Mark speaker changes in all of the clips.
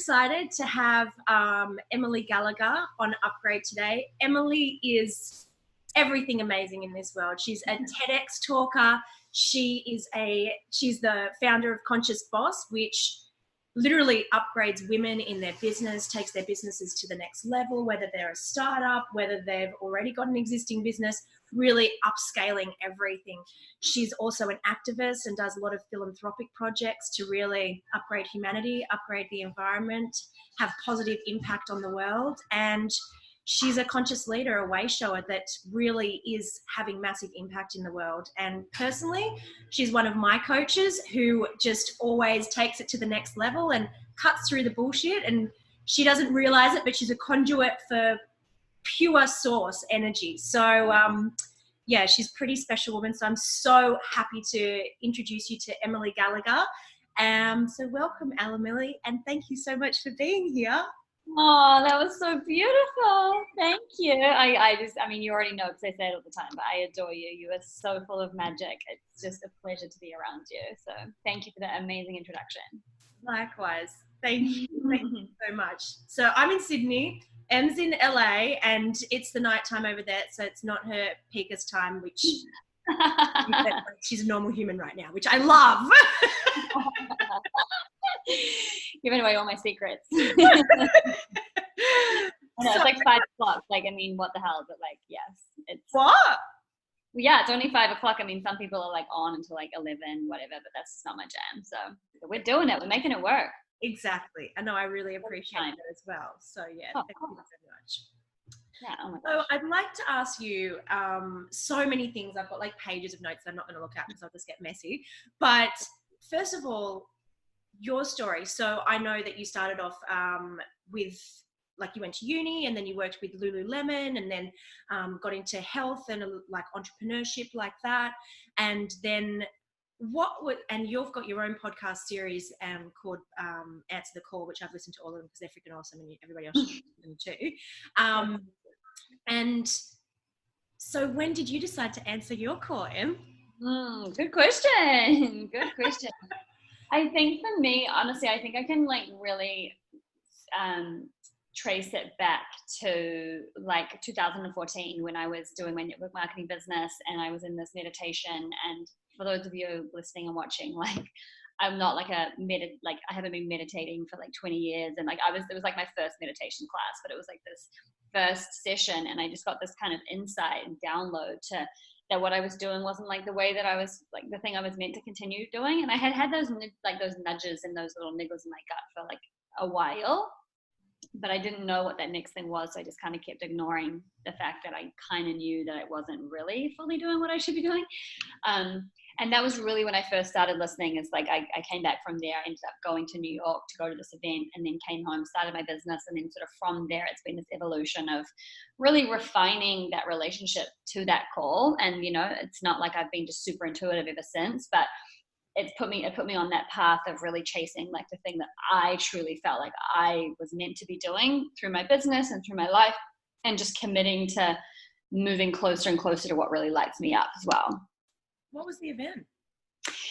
Speaker 1: excited to have Emily Gallagher on Upgrade today. Emily is everything amazing in this world. She's a TEDx talker. She's the founder of Conscious Boss, which literally upgrades women in their business, takes their businesses to the next level, whether they're a startup, whether they've already got an existing business, really upscaling everything. She's also an activist and does a lot of philanthropic projects to really upgrade humanity, upgrade the environment, have positive impact on the world. And she's a conscious leader, a way shower that really is having massive impact in the world. And personally, she's one of my coaches who just always takes it to the next level and cuts through the bullshit. And she doesn't realize it, but she's a conduit for pure source energy. So yeah, she's a pretty special woman. So I'm so happy to introduce you to Emily Gallagher. So welcome, Emily, and thank you so much for being here.
Speaker 2: Oh, that was so beautiful. Thank you. I mean, you already know because I say it all the time, but I adore you. You are so full of magic. It's just a pleasure to be around you. So thank you for that amazing introduction.
Speaker 1: Likewise. Thank you. Thank you so much. So I'm in Sydney. Em's in LA, and it's the nighttime over there, so it's not her peakest time, which she's a normal human right now, which I love.
Speaker 2: Giving away all my secrets. I know, it's like 5 o'clock. Like, I mean, what the hell? But like, yes, it's
Speaker 1: what?
Speaker 2: Yeah, it's only 5 o'clock. I mean, some people are like on until like 11, whatever, but that's just not my jam. So we're doing it. We're making it work.
Speaker 1: Exactly. I know. I really appreciate that as well. So yeah, thank you so much.
Speaker 2: Yeah, oh my gosh.
Speaker 1: So I'd like to ask you so many things. I've got like pages of notes that I'm not going to look at because I'll just get messy. But first of all, your story. So I know that you started off with, like, you went to uni and then you worked with Lululemon and then got into health and like entrepreneurship like that. And then and you've got your own podcast series called Answer the Call, which I've listened to all of them because they're freaking awesome and everybody else should listen to them too. And so when did you decide to answer your call, Em?
Speaker 2: Good question. Good question. I think for me, honestly, I think I can like really trace it back to like 2014 when I was doing my network marketing business and I was in this meditation. And for those of you listening and watching, like I'm not like I haven't been meditating for like 20 years. And like it was like my first meditation class, but it was like this first session. And I just got this kind of insight and download to that what I was doing wasn't like the way that I was like the thing I was meant to continue doing. And I had those nudges and those little niggles in my gut for like a while, but I didn't know what that next thing was. So I just kind of kept ignoring the fact that I kind of knew that I wasn't really fully doing what I should be doing. And that was really when I first started listening. Is like I came back from there. I ended up going to New York to go to this event and then came home, started my business. And then sort of from there, it's been this evolution of really refining that relationship to that call. And, you know, it's not like I've been just super intuitive ever since, but it put me on that path of really chasing like the thing that I truly felt like I was meant to be doing through my business and through my life, and just committing to moving closer and closer to what really lights me up as well.
Speaker 1: What was the event?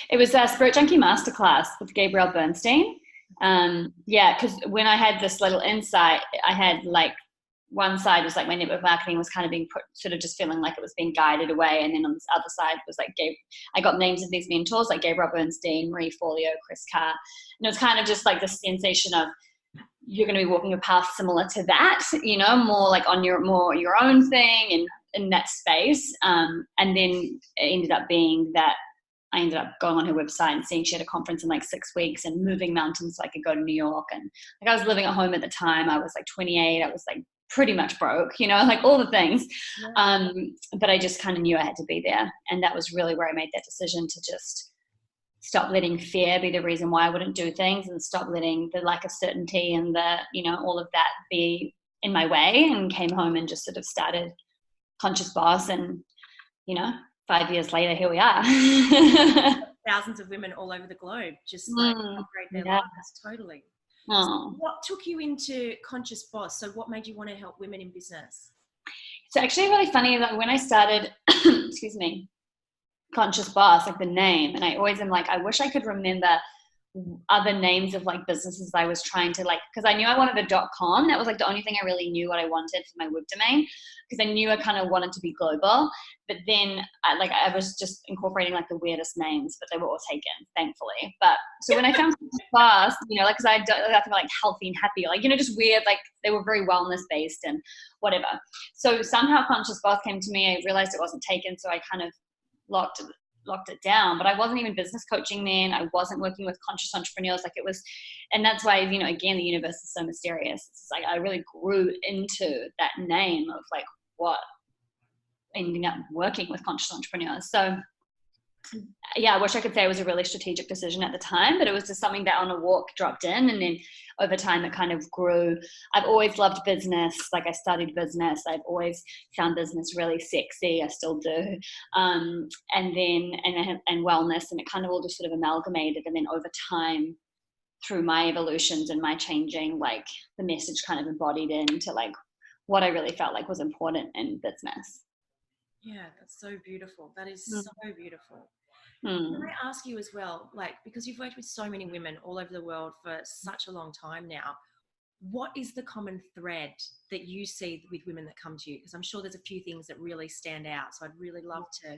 Speaker 2: It was a Spirit Junkie Masterclass with Gabrielle Bernstein. Because when I had this little insight, I had like one side was like my network marketing was kind of being put, sort of just feeling like it was being guided away. And then on this other side was like, I got names of these mentors like Gabrielle Bernstein, Marie Forleo, Chris Carr. And it was kind of just like the sensation of you're going to be walking a path similar to that, you know, more like on your own thing and in that space. And then it ended up being that I ended up going on her website and seeing she had a conference in like 6 weeks and moving mountains so I could go to New York. And like I was living at home at the time. I was like 28. I was like pretty much broke, you know, like all the things. Yeah. But I just kind of knew I had to be there. And that was really where I made that decision to just stop letting fear be the reason why I wouldn't do things and stop letting the lack of certainty and the, you know, all of that be in my way, and came home and just sort of started Conscious Boss. And, you know, 5 years later, here we are.
Speaker 1: Thousands of women all over the globe just like upgrade their lives. Totally. So what took you into Conscious Boss? So what made you want to help women in business?
Speaker 2: It's actually really funny that when I started, excuse me, Conscious Boss, like the name, and I always am like, I wish I could remember other names of like businesses I was trying to like, because I knew I wanted a .com. That was like the only thing I really knew what I wanted for my web domain, because I knew I kind of wanted to be global. But then I was just incorporating like the weirdest names, but they were all taken, thankfully. But so when I found Fast, you know, like, because I think like healthy and happy, like, you know, just weird, like they were very wellness based and whatever. So somehow Conscious Boss came to me. I realized it wasn't taken, so I kind of locked it down. But I wasn't even business coaching then. I wasn't working with conscious entrepreneurs. Like it was, and that's why, you know, again, the universe is so mysterious. It's like I really grew into that name of like what ending up working with conscious entrepreneurs. So yeah, I wish I could say it was a really strategic decision at the time, but it was just something that on a walk dropped in, and then over time it kind of grew. I've always loved business. Like I studied business. I've always found business really sexy. I still do. And wellness, and it kind of all just sort of amalgamated. And then over time, through my evolutions and my changing, like the message kind of embodied into like what I really felt like was important in business.
Speaker 1: Yeah, that's so beautiful. That is so beautiful.
Speaker 2: Mm.
Speaker 1: Can I ask you as well, like, because you've worked with so many women all over the world for such a long time now, what is the common thread that you see with women that come to you? Because I'm sure there's a few things that really stand out. So I'd really love to,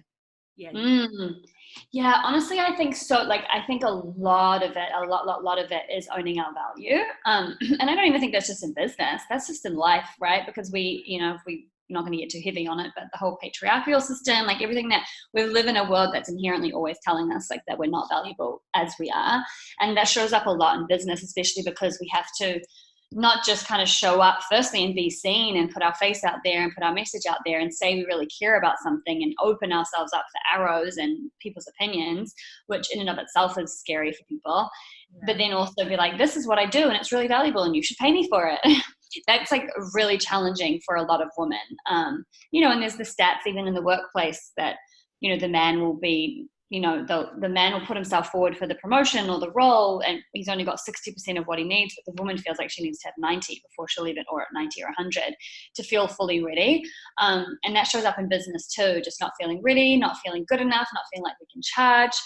Speaker 2: Yeah, honestly, I think so. Like, I think a lot of it is owning our value. And I don't even think that's just in business. That's just in life, right? Because we, you know, I'm not going to get too heavy on it, but the whole patriarchal system, like everything that we live in a world that's inherently always telling us like that we're not valuable as we are. And that shows up a lot in business, especially because we have to not just kind of show up firstly and be seen and put our face out there and put our message out there and say we really care about something and open ourselves up for arrows and people's opinions, which in and of itself is scary for people. Yeah. But then also be like, this is what I do and it's really valuable and you should pay me for it. That's like really challenging for a lot of women. You know, and there's the stats even in the workplace that, you know, the man will be, you know, the man will put himself forward for the promotion or the role and he's only got 60% of what he needs, but the woman feels like she needs to have 90 before she'll even, or at 90 or 100 to feel fully ready. And that shows up in business too, just not feeling ready, not feeling good enough, not feeling like we can charge,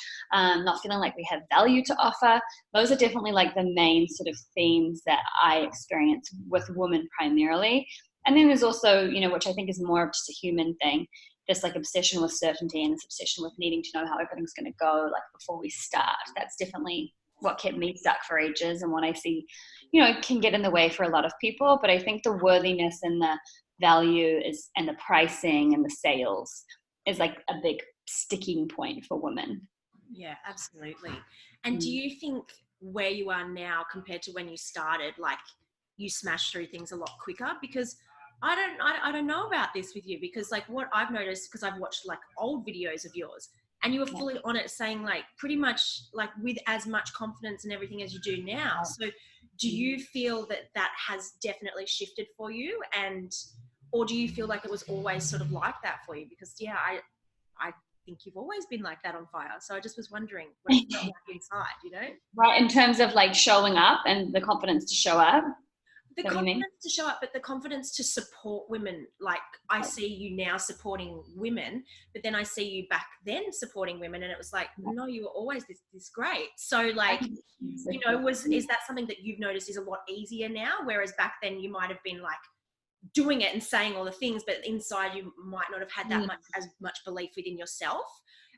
Speaker 2: not feeling like we have value to offer. Those are definitely like the main sort of themes that I experience with women primarily. And then there's also, you know, which I think is more of just a human thing, this like obsession with certainty and this obsession with needing to know how everything's going to go like before we start. That's definitely what kept me stuck for ages and what I see, you know, can get in the way for a lot of people. But I think the worthiness and the value is, and the pricing and the sales is like a big sticking point for women.
Speaker 1: Yeah, absolutely. And do you think where you are now compared to when you started, like you smashed through things a lot quicker? Because I don't know about this with you, because like what I've noticed, because I've watched like old videos of yours and you were fully on it, saying like pretty much like with as much confidence and everything as you do now. So do you feel that that has definitely shifted for you, and or do you feel like it was always sort of like that for you? Because yeah, I think you've always been like that on fire. So I just was wondering what it felt like inside, you know?
Speaker 2: Right, in terms of like showing up and the confidence to show up.
Speaker 1: The confidence to show up, but the confidence to support women. Like I see you now supporting women, but then I see you back then supporting women, and it was like, no, you were always this great. So like, you know, is that something that you've noticed is a lot easier now? Whereas back then you might have been like doing it and saying all the things, but inside you might not have had that much belief within yourself,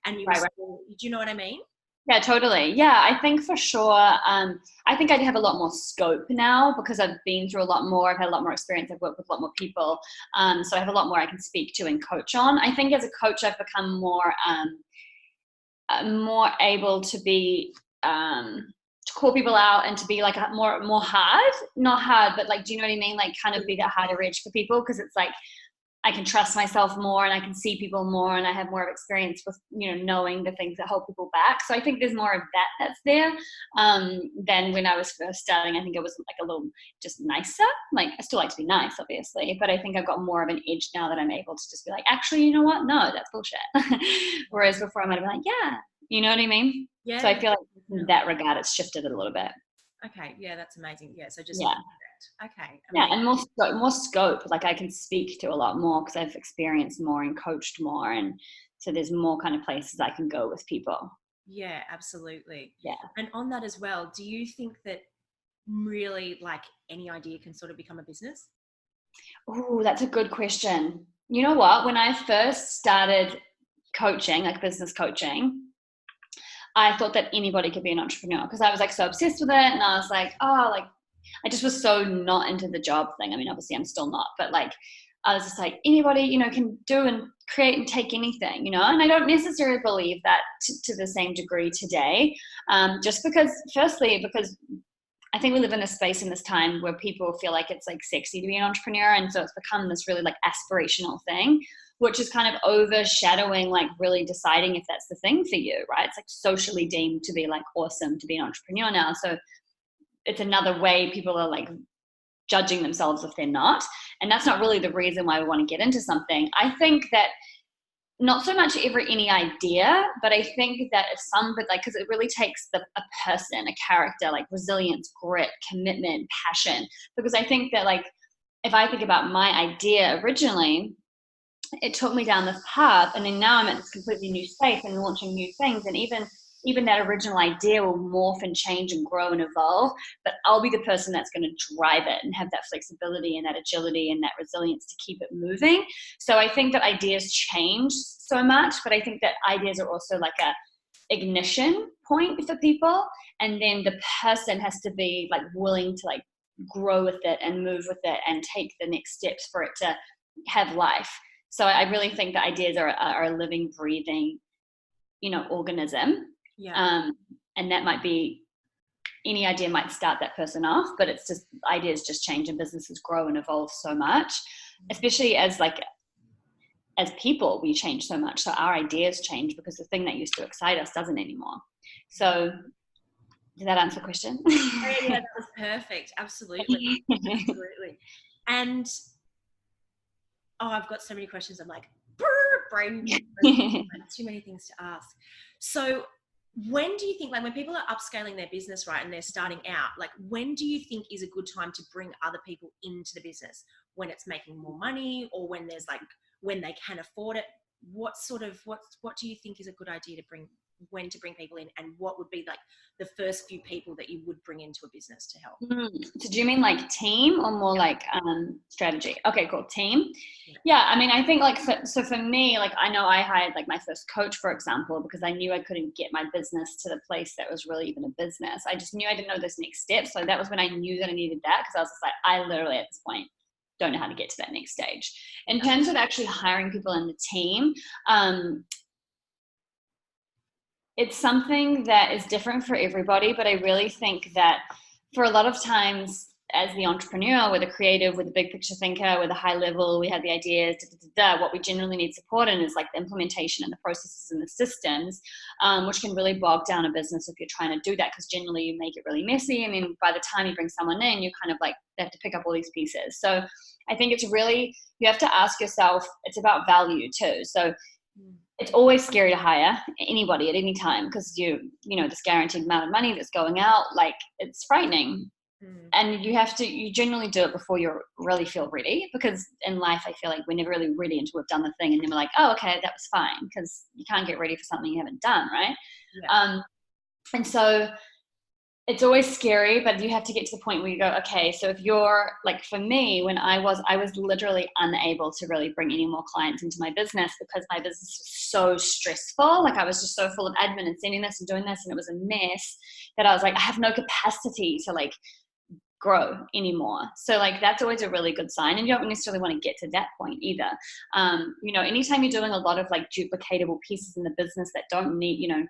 Speaker 1: and you were still, do you know what I mean?
Speaker 2: Yeah, totally. Yeah, I think for sure. I think I'd have a lot more scope now because I've been through a lot more. I've had a lot more experience. I've worked with a lot more people. So I have a lot more I can speak to and coach on. I think as a coach, I've become more able to be, to call people out and to be like more hard, not hard, but like, do you know what I mean? Like kind of be that harder edge for people, because it's like, I can trust myself more and I can see people more and I have more of experience with, you know, knowing the things that hold people back. So I think there's more of that's there than when I was first starting. I think it was like a little just nicer. Like I still like to be nice, obviously, but I think I've got more of an edge now that I'm able to just be like, actually, you know what? No, that's bullshit. Whereas before I might have been like, yeah, you know what I mean? Yeah. So I feel like in that regard, it's shifted a little bit.
Speaker 1: Okay. Yeah, that's amazing. Yeah. So just okay. Amazing.
Speaker 2: Yeah, and more scope. Like I can speak to a lot more because I've experienced more and coached more, and so there's more kind of places I can go with people.
Speaker 1: Yeah, absolutely.
Speaker 2: Yeah.
Speaker 1: And on that as well, do you think that really like any idea can sort of become a business?
Speaker 2: Oh, that's a good question. You know what? When I first started coaching, like business coaching, I thought that anybody could be an entrepreneur because I was like so obsessed with it. And I was like, oh, like I just was so not into the job thing. I mean, obviously I'm still not, but like I was just like anybody, you know, can do and create and take anything, you know, and I don't necessarily believe that to the same degree today. Just because, firstly, because I think we live in a space in this time where people feel like it's like sexy to be an entrepreneur. And so it's become this really like aspirational thing, which is kind of overshadowing, like really deciding if that's the thing for you, right? It's like socially deemed to be like awesome to be an entrepreneur now. So it's another way people are like judging themselves if they're not. And that's not really the reason why we want to get into something. I think that not so much any idea, but I think that if somebody, like, because it really takes a person, a character, like resilience, grit, commitment, passion. Because I think that, like, if I think about my idea originally, it took me down this path, and then now I'm at this completely new space and launching new things, and even that original idea will morph and change and grow and evolve, but I'll be the person that's going to drive it and have that flexibility and that agility and that resilience to keep it moving. So I think that ideas change so much, but I think that ideas are also like a ignition point for people, and then the person has to be like willing to like grow with it and move with it and take the next steps for it to have life. So I really think that ideas are a living, breathing, you know, organism.
Speaker 1: Yeah.
Speaker 2: And that might be, any idea might start that person off, but it's just, ideas just change and businesses grow and evolve so much, especially as people, we change so much. So our ideas change because the thing that used to excite us doesn't anymore. So did that answer the question?
Speaker 1: Yeah, that was perfect. Absolutely. Absolutely. And I've got so many questions. I'm like, brain, too many things to ask. So when do you think, like when people are upscaling their business, right, and they're starting out, like when do you think is a good time to bring other people into the business? When it's making more money, or when there's like, when they can afford it? What do you think is a good idea to bring, when to bring people in, and what would be like the first few people that you would bring into a business to help?
Speaker 2: So do you mean like team or more like strategy? Okay, cool. Team. Yeah, I mean, I think like, so for me, like I know I hired like my first coach, for example, because I knew I couldn't get my business to the place that was really even a business. I just knew I didn't know this next step. So that was when I knew that I needed that, because I was just like, I literally at this point don't know how to get to that next stage. In terms of actually hiring people in the team, it's something that is different for everybody, but I really think that for a lot of times as the entrepreneur, we're the creative, we're the big picture thinker, we're the high level, we have the ideas, what we generally need support in is like the implementation and the processes and the systems, which can really bog down a business if you're trying to do that, because generally you make it really messy, and then by the time you bring someone in, you kind of like, they have to pick up all these pieces. So I think it's really, you have to ask yourself, it's about value too. So it's always scary to hire anybody at any time, because you know, this guaranteed amount of money that's going out, like it's frightening. And you generally do it before you really feel ready, because in life I feel like we're never really ready until we've done the thing, and then we're like, oh, okay, that was fine, because you can't get ready for something you haven't done, right? Yeah. And so it's always scary, but you have to get to the point where you go, okay, so if you're like, for me, when I was literally unable to really bring any more clients into my business because my business was so stressful. Like I was just so full of admin and sending this and doing this, and it was a mess, that I was like, I have no capacity to like grow anymore. So like that's always a really good sign, and you don't necessarily want to get to that point either. You know, anytime you're doing a lot of like duplicatable pieces in the business that don't need, you know,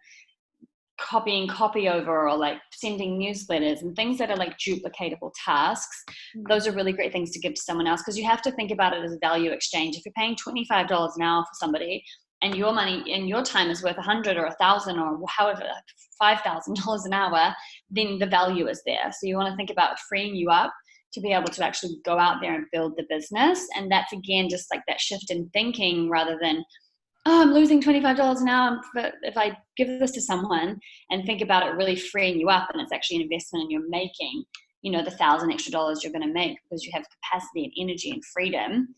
Speaker 2: copy over, or like sending newsletters and things that are like duplicatable tasks, those are really great things to give to someone else, because you have to think about it as a value exchange. If you're paying $25 an hour for somebody, and your money and your time is worth $100 or $1,000 or however, $5,000 an hour, then the value is there. So you want to think about freeing you up to be able to actually go out there and build the business. And that's again just like that shift in thinking, rather than, oh, I'm losing $25 an hour, but if I give this to someone, and think about it really freeing you up, and it's actually an investment, and you're making, you know, the $1,000 extra you're going to make because you have capacity and energy and freedom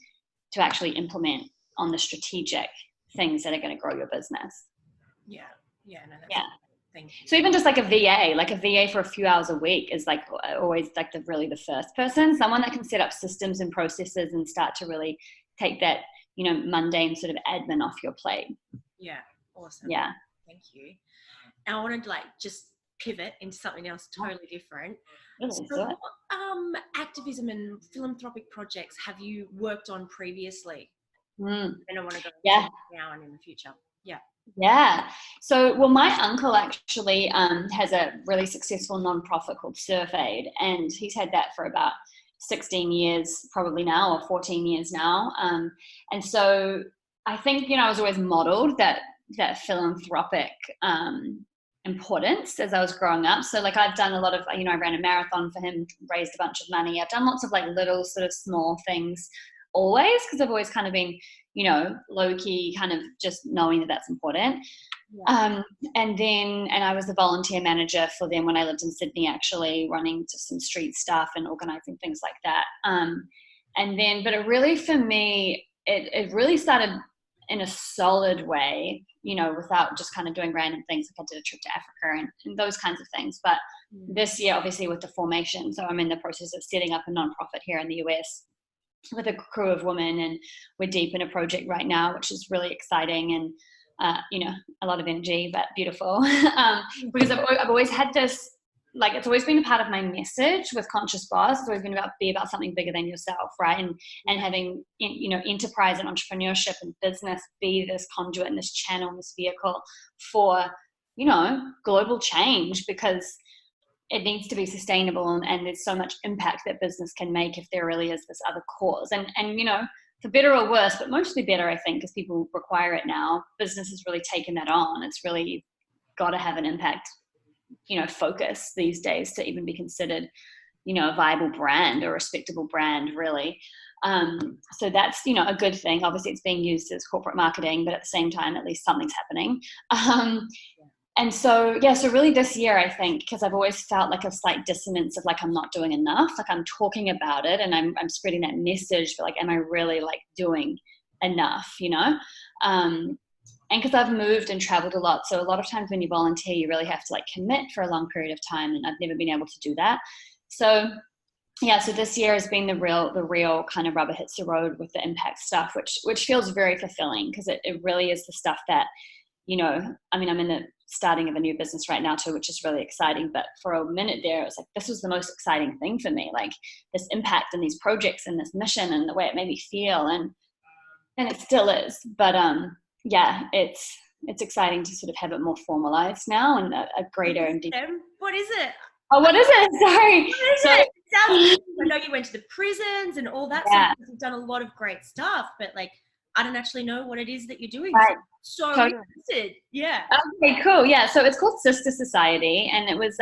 Speaker 2: to actually implement on the strategic things that are going to grow your business.
Speaker 1: Yeah. No, Thank you.
Speaker 2: So even just like a VA for a few hours a week is like always like the first person, someone that can set up systems and processes and start to really take that, mundane sort of admin off your plate.
Speaker 1: Yeah. Awesome.
Speaker 2: Yeah.
Speaker 1: Thank you. And I wanted to just pivot into something else totally different. So what activism and philanthropic projects have you worked on previously? And I want to go now and in the future. Yeah.
Speaker 2: Yeah. So, well, my uncle actually has a really successful nonprofit called Surf Aid, and he's had that for about 16 years probably now, or 14 years now. And so I think, I was always modeled that philanthropic importance as I was growing up. So like I've done a lot of, I ran a marathon for him, raised a bunch of money. I've done lots of like little sort of small things always, because I've always kind of been, low key, kind of just knowing that that's important. Yeah. And I was the volunteer manager for them when I lived in Sydney, actually running just some street stuff and organizing things like that. But it really, for me, it really started in a solid way, without just kind of doing random things. Like I did a trip to Africa and those kinds of things. But this year, obviously with the formation, so I'm in the process of setting up a nonprofit here in the US with a crew of women, and we're deep in a project right now, which is really exciting and a lot of energy, but beautiful. Because I've always had this, like, it's always been a part of my message with Conscious Boss. It's always been be about something bigger than yourself, right? And having enterprise and entrepreneurship and business be this conduit and this channel and this vehicle for global change, because it needs to be sustainable, and there's so much impact that business can make if there really is this other cause. And for better or worse, but mostly better, I think, because people require it now. Business has really taken that on. It's really got to have an impact, focus these days to even be considered, a viable brand or respectable brand, really. So that's, a good thing. Obviously, it's being used as corporate marketing, but at the same time, at least something's happening. And so, so really this year, I think, because I've always felt like a slight dissonance of like, I'm not doing enough. Like I'm talking about it and I'm spreading that message, but like, am I really like doing enough, And because I've moved and traveled a lot. So a lot of times when you volunteer, you really have to like commit for a long period of time. And I've never been able to do that. So so this year has been the real kind of rubber hits the road with the impact stuff, which feels very fulfilling, because it really is the stuff that, I'm in the starting of a new business right now too, which is really exciting. But for a minute there, it was like, this was the most exciting thing for me, like this impact and these projects and this mission and the way it made me feel. And it still is. But it's exciting to sort of have it more formalized now and a greater and deeper.
Speaker 1: What is it?
Speaker 2: Oh, what is it? Sorry.
Speaker 1: What is it? It sounds, I know you went to the prisons and all that stuff. You've done a lot of great stuff, but like, I don't actually know what it is that you're doing.
Speaker 2: Right.
Speaker 1: So interested. Yeah.
Speaker 2: Okay, cool. Yeah. So it's called Sister Society, and it's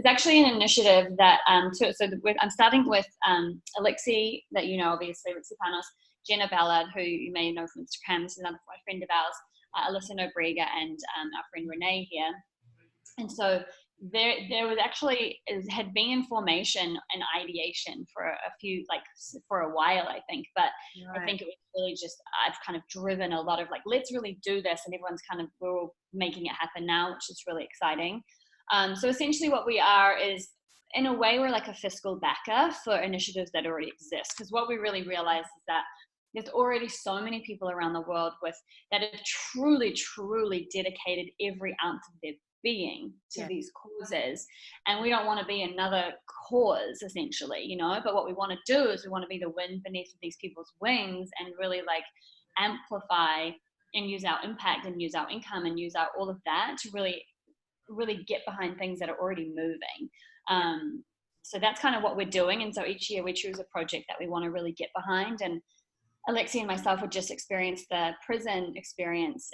Speaker 2: actually an initiative that I'm starting with Alexi, that obviously, Alexi Panos, Jenna Ballard, who you may know from Instagram. This is another friend of ours, Alyssa Nobrega, and our friend Renee here. And so there was actually had been in formation and ideation for for a while, I think, but right. I think it was really just, I've kind of driven a lot of like, let's really do this, and everyone's we're all making it happen now, which is really exciting. So essentially what we are is, in a way, we're like a fiscal backer for initiatives that already exist, because what we really realize is that there's already so many people around the world that have truly dedicated every ounce of their being to these causes, and we don't want to be another cause, essentially, but what we want to do is we want to be the wind beneath these people's wings, and really like amplify and use our impact and use our income and use all of that to really get behind things that are already moving. So that's kind of what we're doing. And so each year we choose a project that we want to really get behind. And Alexi and myself had just experienced the prison experience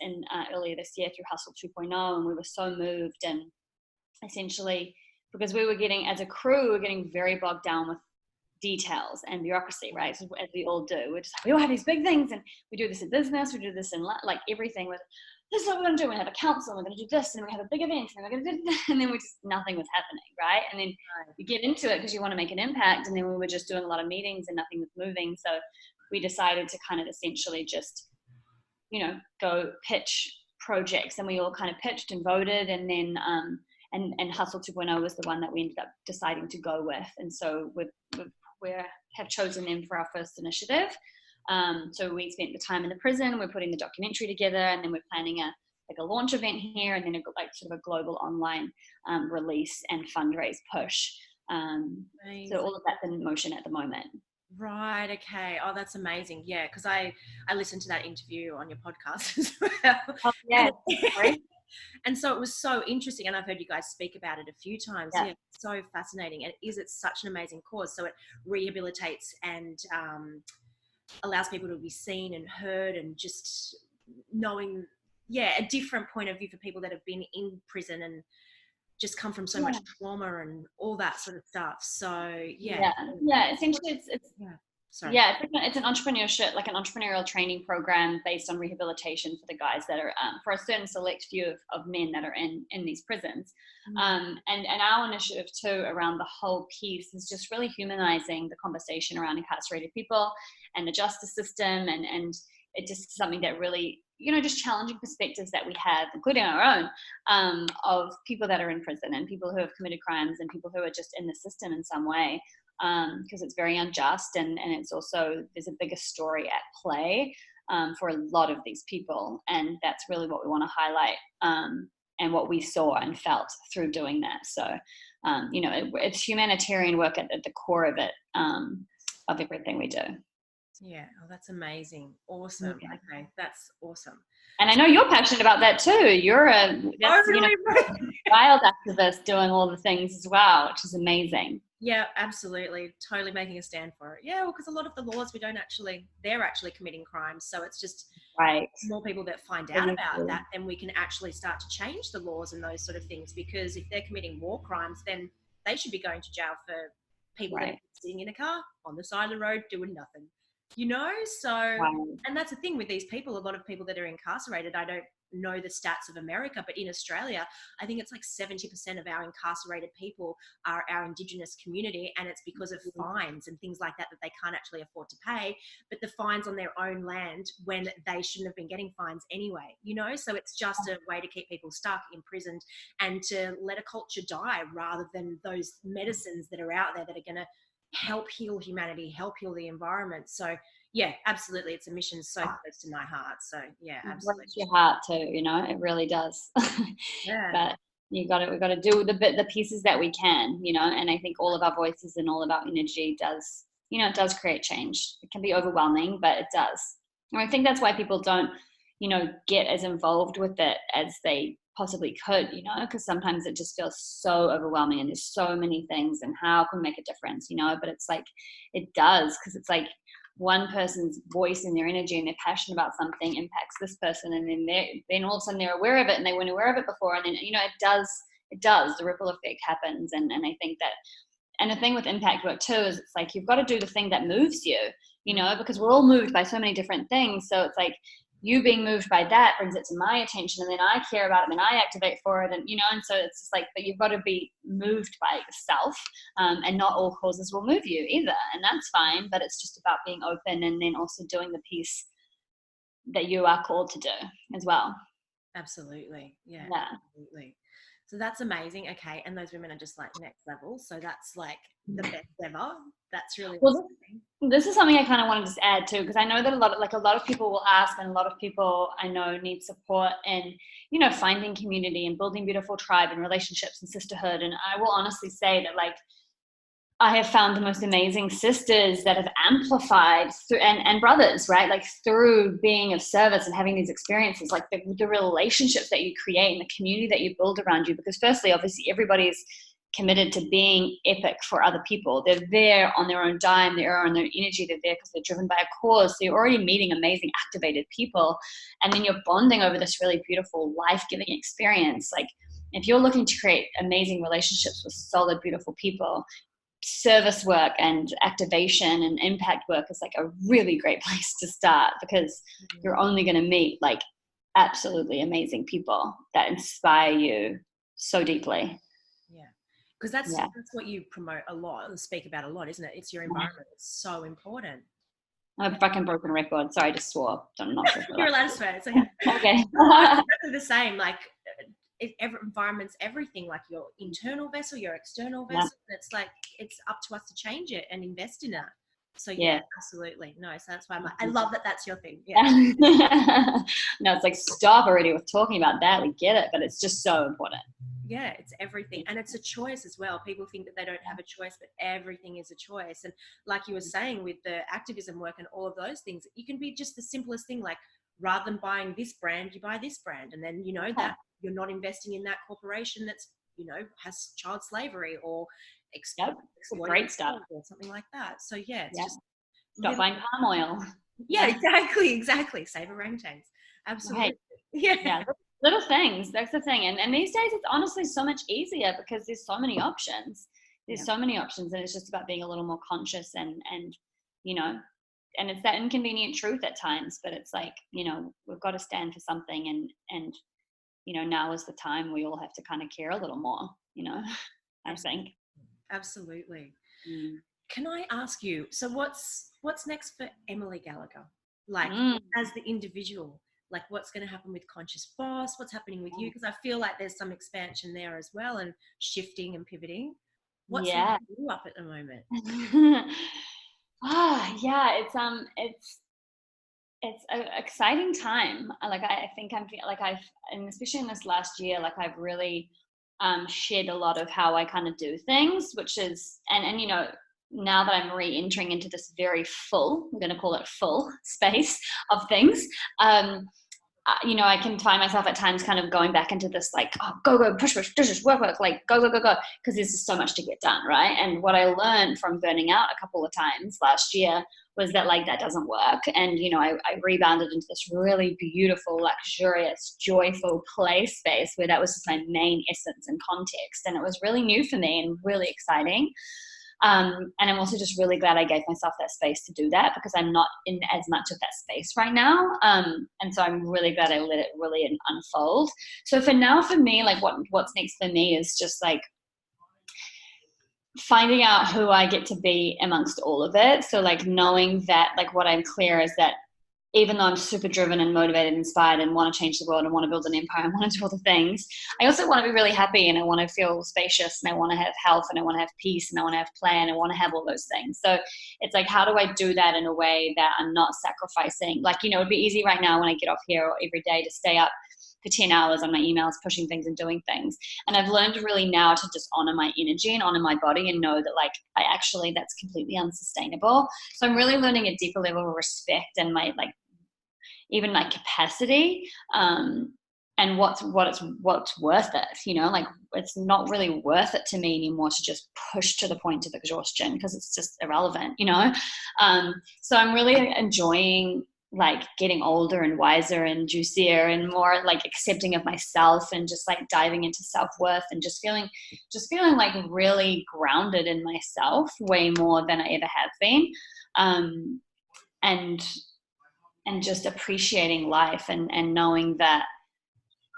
Speaker 2: earlier this year through Hustle 2.0, and we were so moved. And essentially, because we were getting, as a crew, we were getting very bogged down with details and bureaucracy, right? So as we all do, we're just like, we all have these big things, and we do this in business, we do this in like everything. With this is what we're going to do. We're going to have a council, we're going to do this, and we have a big event, and we're going to do this, and then nothing was happening, right? And then you get into it because you want to make an impact, and then we were just doing a lot of meetings and nothing was moving. So we decided to kind of essentially just, go pitch projects, and we all kind of pitched and voted, and then and Hustle 2.0 was the one that we ended up deciding to go with, and so we have chosen them for our first initiative. So we spent the time in the prison, we're putting the documentary together, and then we're planning a launch event here, and then sort of a global online release and fundraise push. So all of that's in motion at the moment.
Speaker 1: Right. Okay. Oh, that's amazing. Yeah. Cause I listened to that interview on your podcast as well.
Speaker 2: Oh, yeah.
Speaker 1: And so it was so interesting. And I've heard you guys speak about it a few times. Yeah. So fascinating. And it's such an amazing cause. So it rehabilitates and allows people to be seen and heard, and just knowing, a different point of view for people that have been in prison and just come from so much trauma and all that sort of stuff. So
Speaker 2: essentially it's an entrepreneurship, like an entrepreneurial training program based on rehabilitation for the guys that are for a certain select few of men that are in these prisons. And our initiative too around the whole piece is just really humanizing the conversation around incarcerated people and the justice system, and it just is something that really, just challenging perspectives that we have, including our own, of people that are in prison and people who have committed crimes and people who are just in the system in some way, because it's very unjust, and it's also, there's a bigger story at play for a lot of these people, and that's really what we want to highlight, and what we saw and felt through doing that. So, it's humanitarian work at the core of it, of everything we do.
Speaker 1: Yeah. Oh, that's amazing. Awesome. Yeah. Okay. That's awesome.
Speaker 2: And I know you're passionate about that too. You're wild activist doing all the things as well, which is amazing.
Speaker 1: Yeah, absolutely. Totally making a stand for it. Yeah, well, because a lot of the laws they're actually committing crimes. So it's just more people that find out about that, then we can actually start to change the laws and those sort of things. Because if they're committing war crimes, then they should be going to jail for people that are sitting in a car on the side of the road doing nothing. So, and that's the thing with these people, a lot of people that are incarcerated, I don't know the stats of America, but in Australia, I think it's like 70% of our incarcerated people are our Indigenous community, and it's because of fines and things like that they can't actually afford to pay, but the fines on their own land when they shouldn't have been getting fines anyway, so it's just a way to keep people stuck, imprisoned, and to let a culture die rather than those medicines that are out there that are going to help heal humanity, help heal the environment. So yeah, absolutely, it's a mission so close to my heart. So yeah, absolutely.
Speaker 2: It breaks your heart too, it really does. But we've got to do the pieces that we can, and I think all of our voices and all of our energy does, it does create change. It can be overwhelming, but it does. And I think that's why people don't, get as involved with it as they possibly could, because sometimes it just feels so overwhelming and there's so many things, and how can we make a difference, but it's like, it does, because it's like one person's voice and their energy and their passion about something impacts this person, and then all of a sudden they're aware of it and they weren't aware of it before, and then, it does, the ripple effect happens. And I think that, and the thing with impact work too is it's like, you've got to do the thing that moves you, because we're all moved by so many different things. So it's like, you being moved by that brings it to my attention, and then I care about it, and I activate for it, and and so it's just like, but you've got to be moved by yourself, and not all causes will move you either, and that's fine, but it's just about being open, and then also doing the piece that you are called to do as well.
Speaker 1: Absolutely. Yeah. Absolutely. So that's amazing. Okay. And those women are just like next level. So that's like the best ever. That's really
Speaker 2: exciting. This is something I kind of wanted to add too, because I know that a lot of people will ask, and a lot of people I know need support in, finding community and building beautiful tribe and relationships and sisterhood. And I will honestly say that, like, I have found the most amazing sisters that have amplified and brothers, right? Like, through being of service and having these experiences, like the relationships that you create and the community that you build around you. Because firstly, obviously, everybody's committed to being epic for other people. They're there on their own dime. They're on their energy. They're there because they're driven by a cause. So you're already meeting amazing, activated people. And then you're bonding over this really beautiful, life-giving experience. Like, if you're looking to create amazing relationships with solid, beautiful people, service work and activation and impact work is like a really great place to start, because you're only going to meet like absolutely amazing people that inspire you so deeply.
Speaker 1: Yeah, because that's what you promote a lot and speak about a lot, isn't it? It's your environment. It's so important.
Speaker 2: I'm a fucking broken record. Sorry, I just swore. I'm not sure.
Speaker 1: You're allowed to swear. It's okay.
Speaker 2: Okay.
Speaker 1: No, exactly the same. Like environment's everything. Like your internal vessel, your external vessel. Yeah. It's like it's up to us to change it and invest in it. So yeah, absolutely. No, so that's why I'm like, I love that that's your thing. Yeah.
Speaker 2: No, it's like stop already with talking about that. We get it, but it's just so important.
Speaker 1: Yeah, it's everything. And it's a choice as well. People think that they don't have a choice, but everything is a choice. And like you were saying with the activism work and all of those things, you can be just the simplest thing, like rather than buying this brand, you buy this brand. And then, you know, that you're not investing in that corporation that's, you know, has child slavery or
Speaker 2: great stuff
Speaker 1: or something like that. So yeah, it's just
Speaker 2: stop buying palm oil.
Speaker 1: Yeah, exactly. Save orangutans. Absolutely.
Speaker 2: Right. Yeah. Little things. That's the thing. And these days it's honestly so much easier because there's so many options. There's so many options, and it's just about being a little more conscious and you know, and it's that inconvenient truth at times, but it's like, you know, we've got to stand for something, and you know, now is the time we all have to kind of care a little more, you know. I think.
Speaker 1: Absolutely. Can I ask you, so what's next for Emily Gallagher? Like as the individual, like what's going to happen with Conscious Boss? What's happening with you? Because I feel like there's some expansion there as well, and shifting and pivoting. What's you up at the moment?
Speaker 2: It's an exciting time. Like I think and especially in this last year, like I've really shed a lot of how I kind of do things, which is, and you know, now that I'm re-entering into this very full, we're going to call it full space of things, you know, I can find myself at times kind of going back into this like, oh, go, push, work, like go, because there's just so much to get done, right? And what I learned from burning out a couple of times last year was that like that doesn't work. And, you know, I rebounded into this really beautiful, luxurious, joyful play space where that was just my main essence and context. And it was really new for me and really exciting. And I'm also just really glad I gave myself that space to do that, because I'm not in as much of that space right now. And so I'm really glad I let it really unfold. So for now, for me, like what's next for me is just like finding out who I get to be amongst all of it. So like knowing that like what I'm clear is that even though I'm super driven and motivated and inspired and want to change the world and want to build an empire and want to do all the things, I also want to be really happy, and I want to feel spacious, and I want to have health, and I want to have peace, and I want to have play, and I want to have all those things. So it's like, how do I do that in a way that I'm not sacrificing? Like, you know, it'd be easy right now when I get off here every day to stay up for 10 hours on my emails, pushing things and doing things. And I've learned really now to just honor my energy and honor my body and know that like, that's completely unsustainable. So I'm really learning a deeper level of respect and my like, even like capacity, and what's worth it, you know, like it's not really worth it to me anymore to just push to the point of exhaustion, because it's just irrelevant, you know. So I'm really enjoying like getting older and wiser and juicier and more like accepting of myself, and just like diving into self-worth and just feeling like really grounded in myself way more than I ever have been, and just appreciating life and knowing that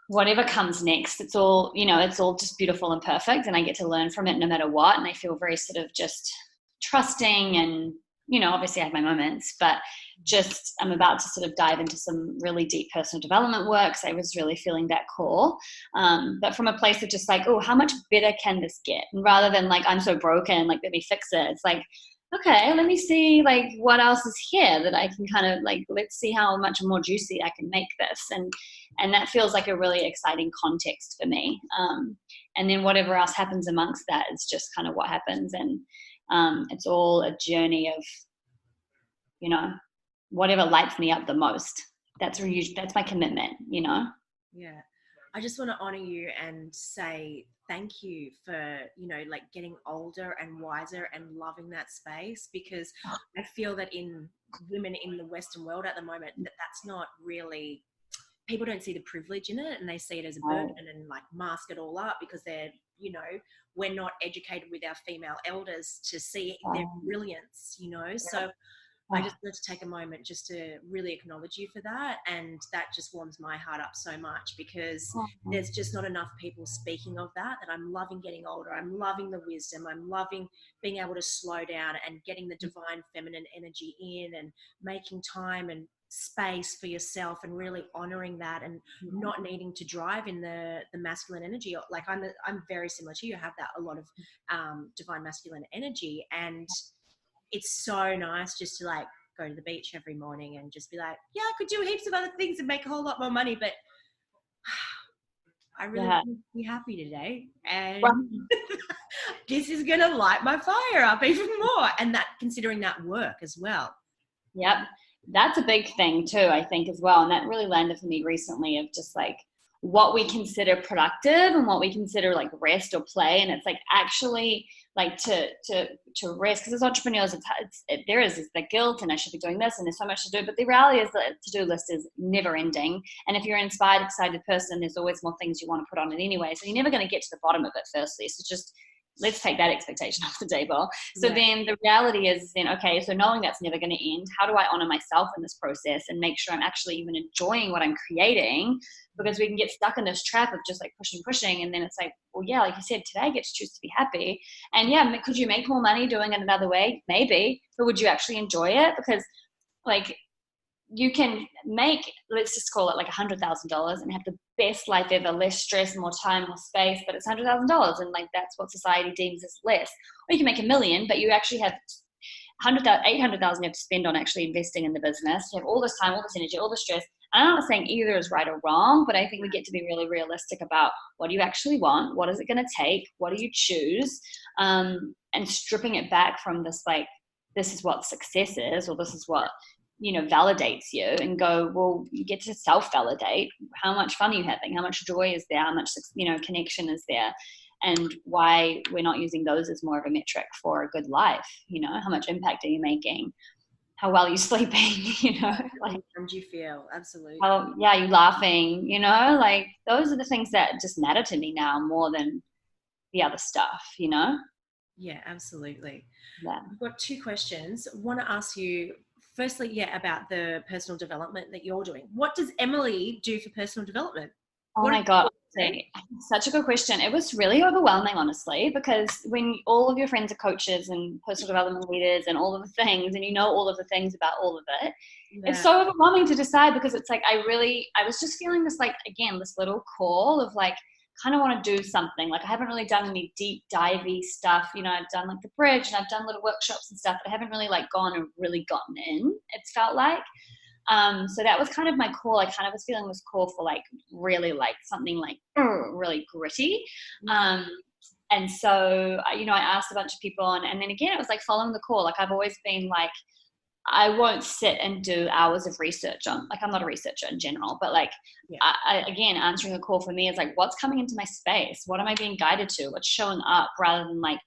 Speaker 2: whatever comes next, it's all, you know, it's all just beautiful and perfect, and I get to learn from it no matter what. And I feel very sort of just trusting, and, you know, obviously I have my moments, but just I'm about to sort of dive into some really deep personal development work. So I was really feeling that call, but from a place of just like, oh, how much better can this get? And rather than like, I'm so broken, like let me fix it. It's like, okay, let me see like what else is here that I can kind of like, let's see how much more juicy I can make this. And that feels like a really exciting context for me. And then whatever else happens amongst that is just kind of what happens. And it's all a journey of, you know, whatever lights me up the most. That's my commitment, you know?
Speaker 1: Yeah. I just want to honor you and say thank you for, you know, like getting older and wiser and loving that space, because I feel that in women in the Western world at the moment, that's not really, people don't see the privilege in it, and they see it as a burden and like mask it all up because they're, you know, we're not educated with our female elders to see their brilliance, you know? So I just wanted to take a moment just to really acknowledge you for that. And that just warms my heart up so much, because there's just not enough people speaking of that I'm loving getting older. I'm loving the wisdom. I'm loving being able to slow down and getting the divine feminine energy in, and making time and space for yourself, and really honoring that, and not needing to drive in the masculine energy. Like I'm very similar to you. I have that, a lot of divine masculine energy, and it's so nice just to like go to the beach every morning and just be like, yeah, I could do heaps of other things and make a whole lot more money, but I really want to be happy today. And this is going to light my fire up even more. And that, considering that work as well.
Speaker 2: Yep. That's a big thing too, I think, as well. And that really landed for me recently, of just like what we consider productive and what we consider like rest or play. And it's like actually like to rest, because as entrepreneurs, there is the guilt, and I should be doing this, and there's so much to do. But the reality is that the to-do list is never ending. And if you're an inspired, excited person, there's always more things you want to put on it anyway. So you're never going to get to the bottom of it firstly. So just let's take that expectation off the table. So then the reality is then, okay, so knowing that's never going to end, how do I honor myself in this process and make sure I'm actually even enjoying what I'm creating? Because we can get stuck in this trap of just like pushing. And then it's like, well, yeah, like you said, today I get to choose to be happy. And yeah, could you make more money doing it another way? Maybe. But would you actually enjoy it? Because like you can make, let's just call it like $100,000 and have the best life ever, less stress, more time, more space, but it's $100,000, and like that's what society deems as less. Or you can make $1 million, but you actually have $800,000 you have to spend on actually investing in the business. You have all this time, all this energy, all the stress. And I'm not saying either is right or wrong, but I think we get to be really realistic about what do you actually want, what is it going to take, what do you choose, and stripping it back from this like, this is what success is, or this is what validates you, and go, well, you get to self-validate how much fun are you having, how much joy is there, how much connection is there, and why we're not using those as more of a metric for a good life. How much impact are you making, how well are you sleeping, like
Speaker 1: how do you feel? Absolutely.
Speaker 2: How, yeah, you laughing, like those are the things that just matter to me now more than the other stuff.
Speaker 1: Yeah, absolutely.
Speaker 2: Yeah.
Speaker 1: I've got 2 questions. I want to ask you, firstly, about the personal development that you're doing. What does Emily do for personal development?
Speaker 2: Oh my God. Such a good question. It was really overwhelming, honestly, because when all of your friends are coaches and personal development leaders and all of the things, and all of the things about all of it, it's so overwhelming to decide, because it's like, I was just feeling this, like, again, this little call of like, kind of want to do something. Like I haven't really done any deep divey stuff. I've done like the bridge and I've done little workshops and stuff, but I haven't really like gone and really gotten in, it's felt like. So that was kind of my call. I kind of was feeling this call for like really like something like really gritty. And so, I asked a bunch of people, and then again, it was like following the call. Like I've always been like, I won't sit and do hours of research on, like, I'm not a researcher in general, but like, I, again, answering a call for me is like, what's coming into my space? What am I being guided to? What's showing up, rather than like,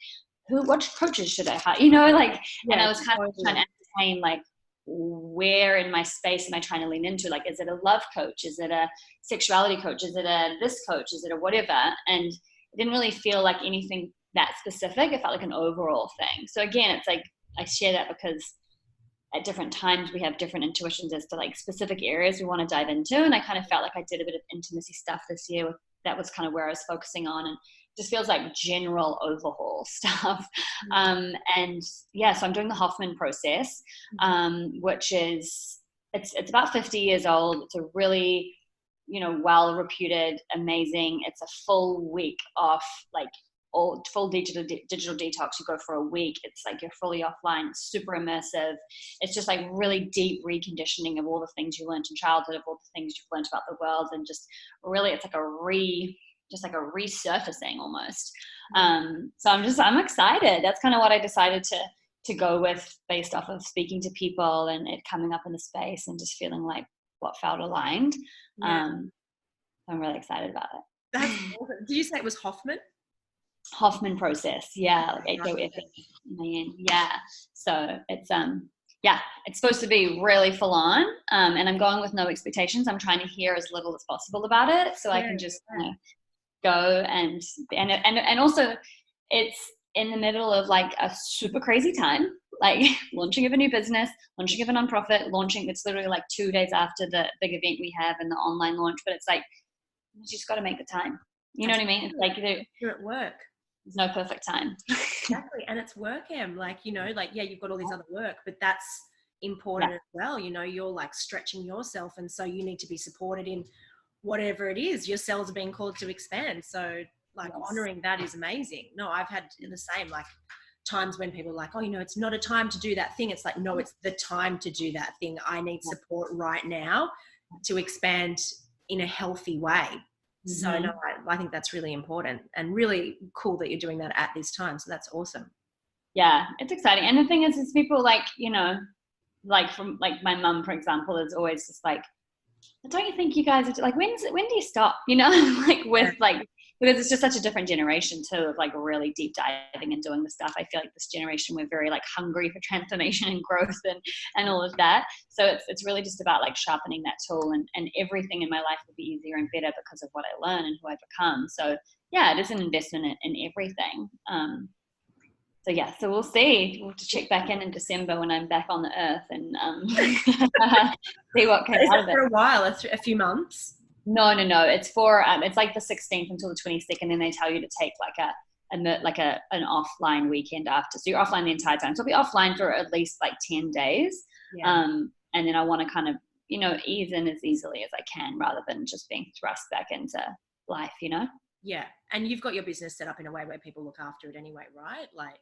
Speaker 2: what coaches should I hire? And I was kind of trying to ascertain like, where in my space am I trying to lean into? Like, is it a love coach? Is it a sexuality coach? Is it a this coach? Is it a whatever? And it didn't really feel like anything that specific. It felt like an overall thing. So again, it's like, I share that because at different times we have different intuitions as to like specific areas we want to dive into. And I kind of felt like I did a bit of intimacy stuff this year. That was kind of where I was focusing on, and just feels like general overhaul stuff. And yeah, so I'm doing the Hoffman process, which is, it's about 50 years old. It's a really, well reputed, amazing. It's a full week off, like full digital detox. You go for a week. It's like you're fully offline, super immersive. It's just like really deep reconditioning of all the things you learned in childhood, of all the things you've learned about the world, and just really, it's like a resurfacing almost. So I'm excited. That's kind of what I decided to go with, based off of speaking to people and it coming up in the space and just feeling like what felt aligned. I'm really excited about it.
Speaker 1: That's awesome. Did you say it was Hoffman?
Speaker 2: Hoffman process, yeah, like H-O-F-F-M-A-N, yeah. So it's it's supposed to be really full on, and I'm going with no expectations. I'm trying to hear as little as possible about it, so I can just go and also it's in the middle of like a super crazy time. like launching of a new business, launching of a nonprofit, it's literally like 2 days after the big event we have and the online launch, but it's like, you just got to make the time. You know what I mean? It's like
Speaker 1: you're at work.
Speaker 2: There's no perfect time.
Speaker 1: Exactly. And it's work, Em. Like, you know, like, yeah, you've got all these other work, but that's important as well. You know, you're like stretching yourself. And so you need to be supported in whatever it is. Your cells are being called to expand. So like honoring that is amazing. No, I've had the same, like times when people are like, oh, you know, it's not a time to do that thing. It's like, no, it's the time to do that thing. I need support right now to expand in a healthy way. So no, I think that's really important and really cool that you're doing that at this time. So that's awesome.
Speaker 2: Yeah, it's exciting. And the thing is people like, you know, like from like my mum, for example, is always just like, don't you think you guys are like, when do you stop? You know, like with like, because it's just such a different generation too, of like really deep diving and doing the stuff. I feel like this generation, we're very like hungry for transformation and growth and all of that. So it's really just about like sharpening that tool, and everything in my life will be easier and better because of what I learn and who I become. So yeah, it is an investment in everything. So yeah, so we'll see. We'll have to check back in December when I'm back on the earth and see what came out of it.
Speaker 1: For a while, a few months?
Speaker 2: No. It's for it's like the 16th until the 22nd, and they tell you to take like an offline weekend after. So you're offline the entire time. So I'll be offline for at least like 10 days. Yeah. And then I want to kind of, you know, ease in as easily as I can rather than just being thrust back into life, you know?
Speaker 1: Yeah. And you've got your business set up in a way where people look after it anyway, right? Like,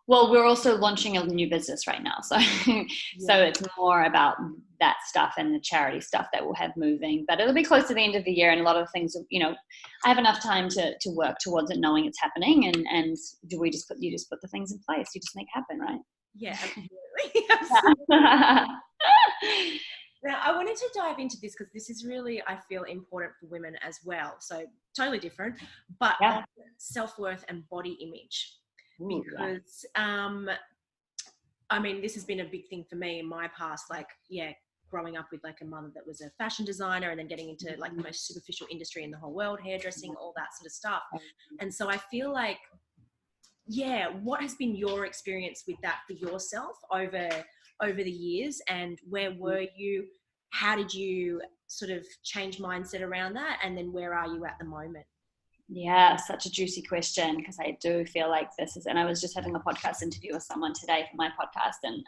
Speaker 2: well, we're also launching a new business right now. So so it's more about that stuff and the charity stuff that we'll have moving. But it'll be close to the end of the year, and a lot of things, you know, I have enough time to work towards it, knowing it's happening. And you just put the things in place. You just make it happen, right?
Speaker 1: Yeah, absolutely. Absolutely. Now, I wanted to dive into this because this is really, I feel, important for women as well. So totally different, but self-worth and body image. Because, I mean, this has been a big thing for me in my past, like, growing up with like a mother that was a fashion designer and then getting into like the most superficial industry in the whole world, hairdressing, all that sort of stuff. And so I feel like, what has been your experience with that for yourself over the years, and where were you? How did you sort of change mindset around that? And then where are you at the moment?
Speaker 2: Yeah, such a juicy question, because I do feel like this is, and I was just having a podcast interview with someone today for my podcast, and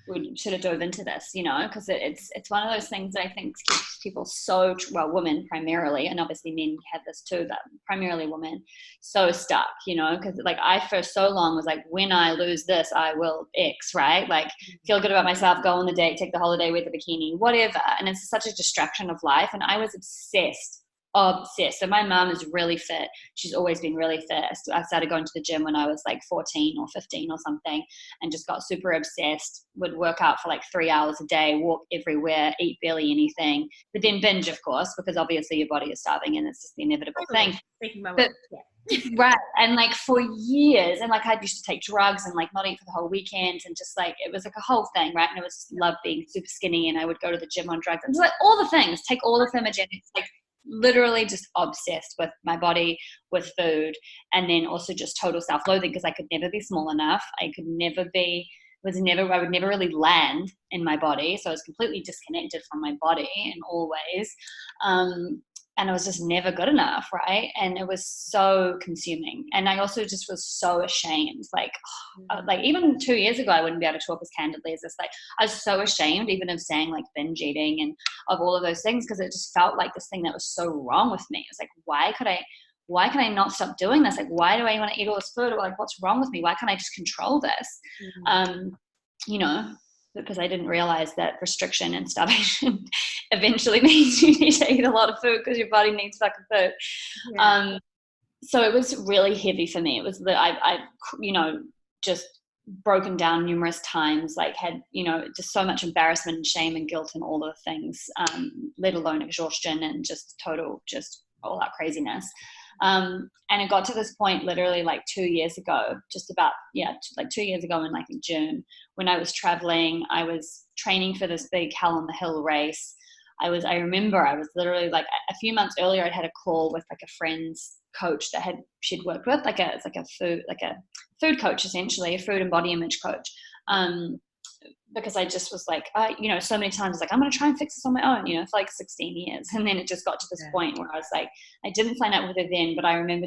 Speaker 2: we should have dove into this, you know, because it's one of those things that I think keeps people so, well, women primarily, and obviously men have this too, but primarily women, so stuck, you know, because like I for so long was like, when I lose this, I will X, right? Like feel good about myself, go on the date, take the holiday, wear the bikini, whatever. And it's such a distraction of life. And I was obsessed. So my mom is really fit. She's always been really fit. I started going to the gym when I was like 14 or 15 or something, and just got super obsessed. Would work out for like 3 hours a day, walk everywhere, eat barely anything, but then binge, of course, because obviously your body is starving and it's just the inevitable thing. Right. And like for years, and like I used to take drugs and like not eat for the whole weekend, and just like it was like a whole thing, right? And it was just love being super skinny, and I would go to the gym on drugs and just like all the things, take all the thermogenics, like literally just obsessed with my body, with food, and then also just total self-loathing, because I could never be small enough. I would never really land in my body. So I was completely disconnected from my body in all ways. And I was just never good enough, right? And it was so consuming. And I also just was so ashamed. Like even 2 years ago, I wouldn't be able to talk as candidly as this. Like I was so ashamed even of saying like binge eating and of all of those things, because it just felt like this thing that was so wrong with me. It was like, why can I not stop doing this? Like, why do I want to eat all this food? Or like, what's wrong with me? Why can't I just control this? You know, because I didn't realize that restriction and starvation eventually means you need to eat a lot of food because your body needs fucking food. Yeah. So it was really heavy for me. It was that I you know, just broken down numerous times, like had, you know, just so much embarrassment and shame and guilt and all the things, let alone exhaustion and just total, just all that craziness. And it got to this point literally like 2 years ago, like 2 years ago in like June, when I was traveling. I was training for this big Hell on the Hill race. I remember I was literally like a few months earlier, I'd had a call with like a friend's coach that she'd worked with, it's like a food coach, essentially a food and body image coach. Because I just was like, you know, so many times like, I'm going to try and fix this on my own, you know, for like 16 years. And then it just got to this point where I was like, I didn't sign up with it then, but I remember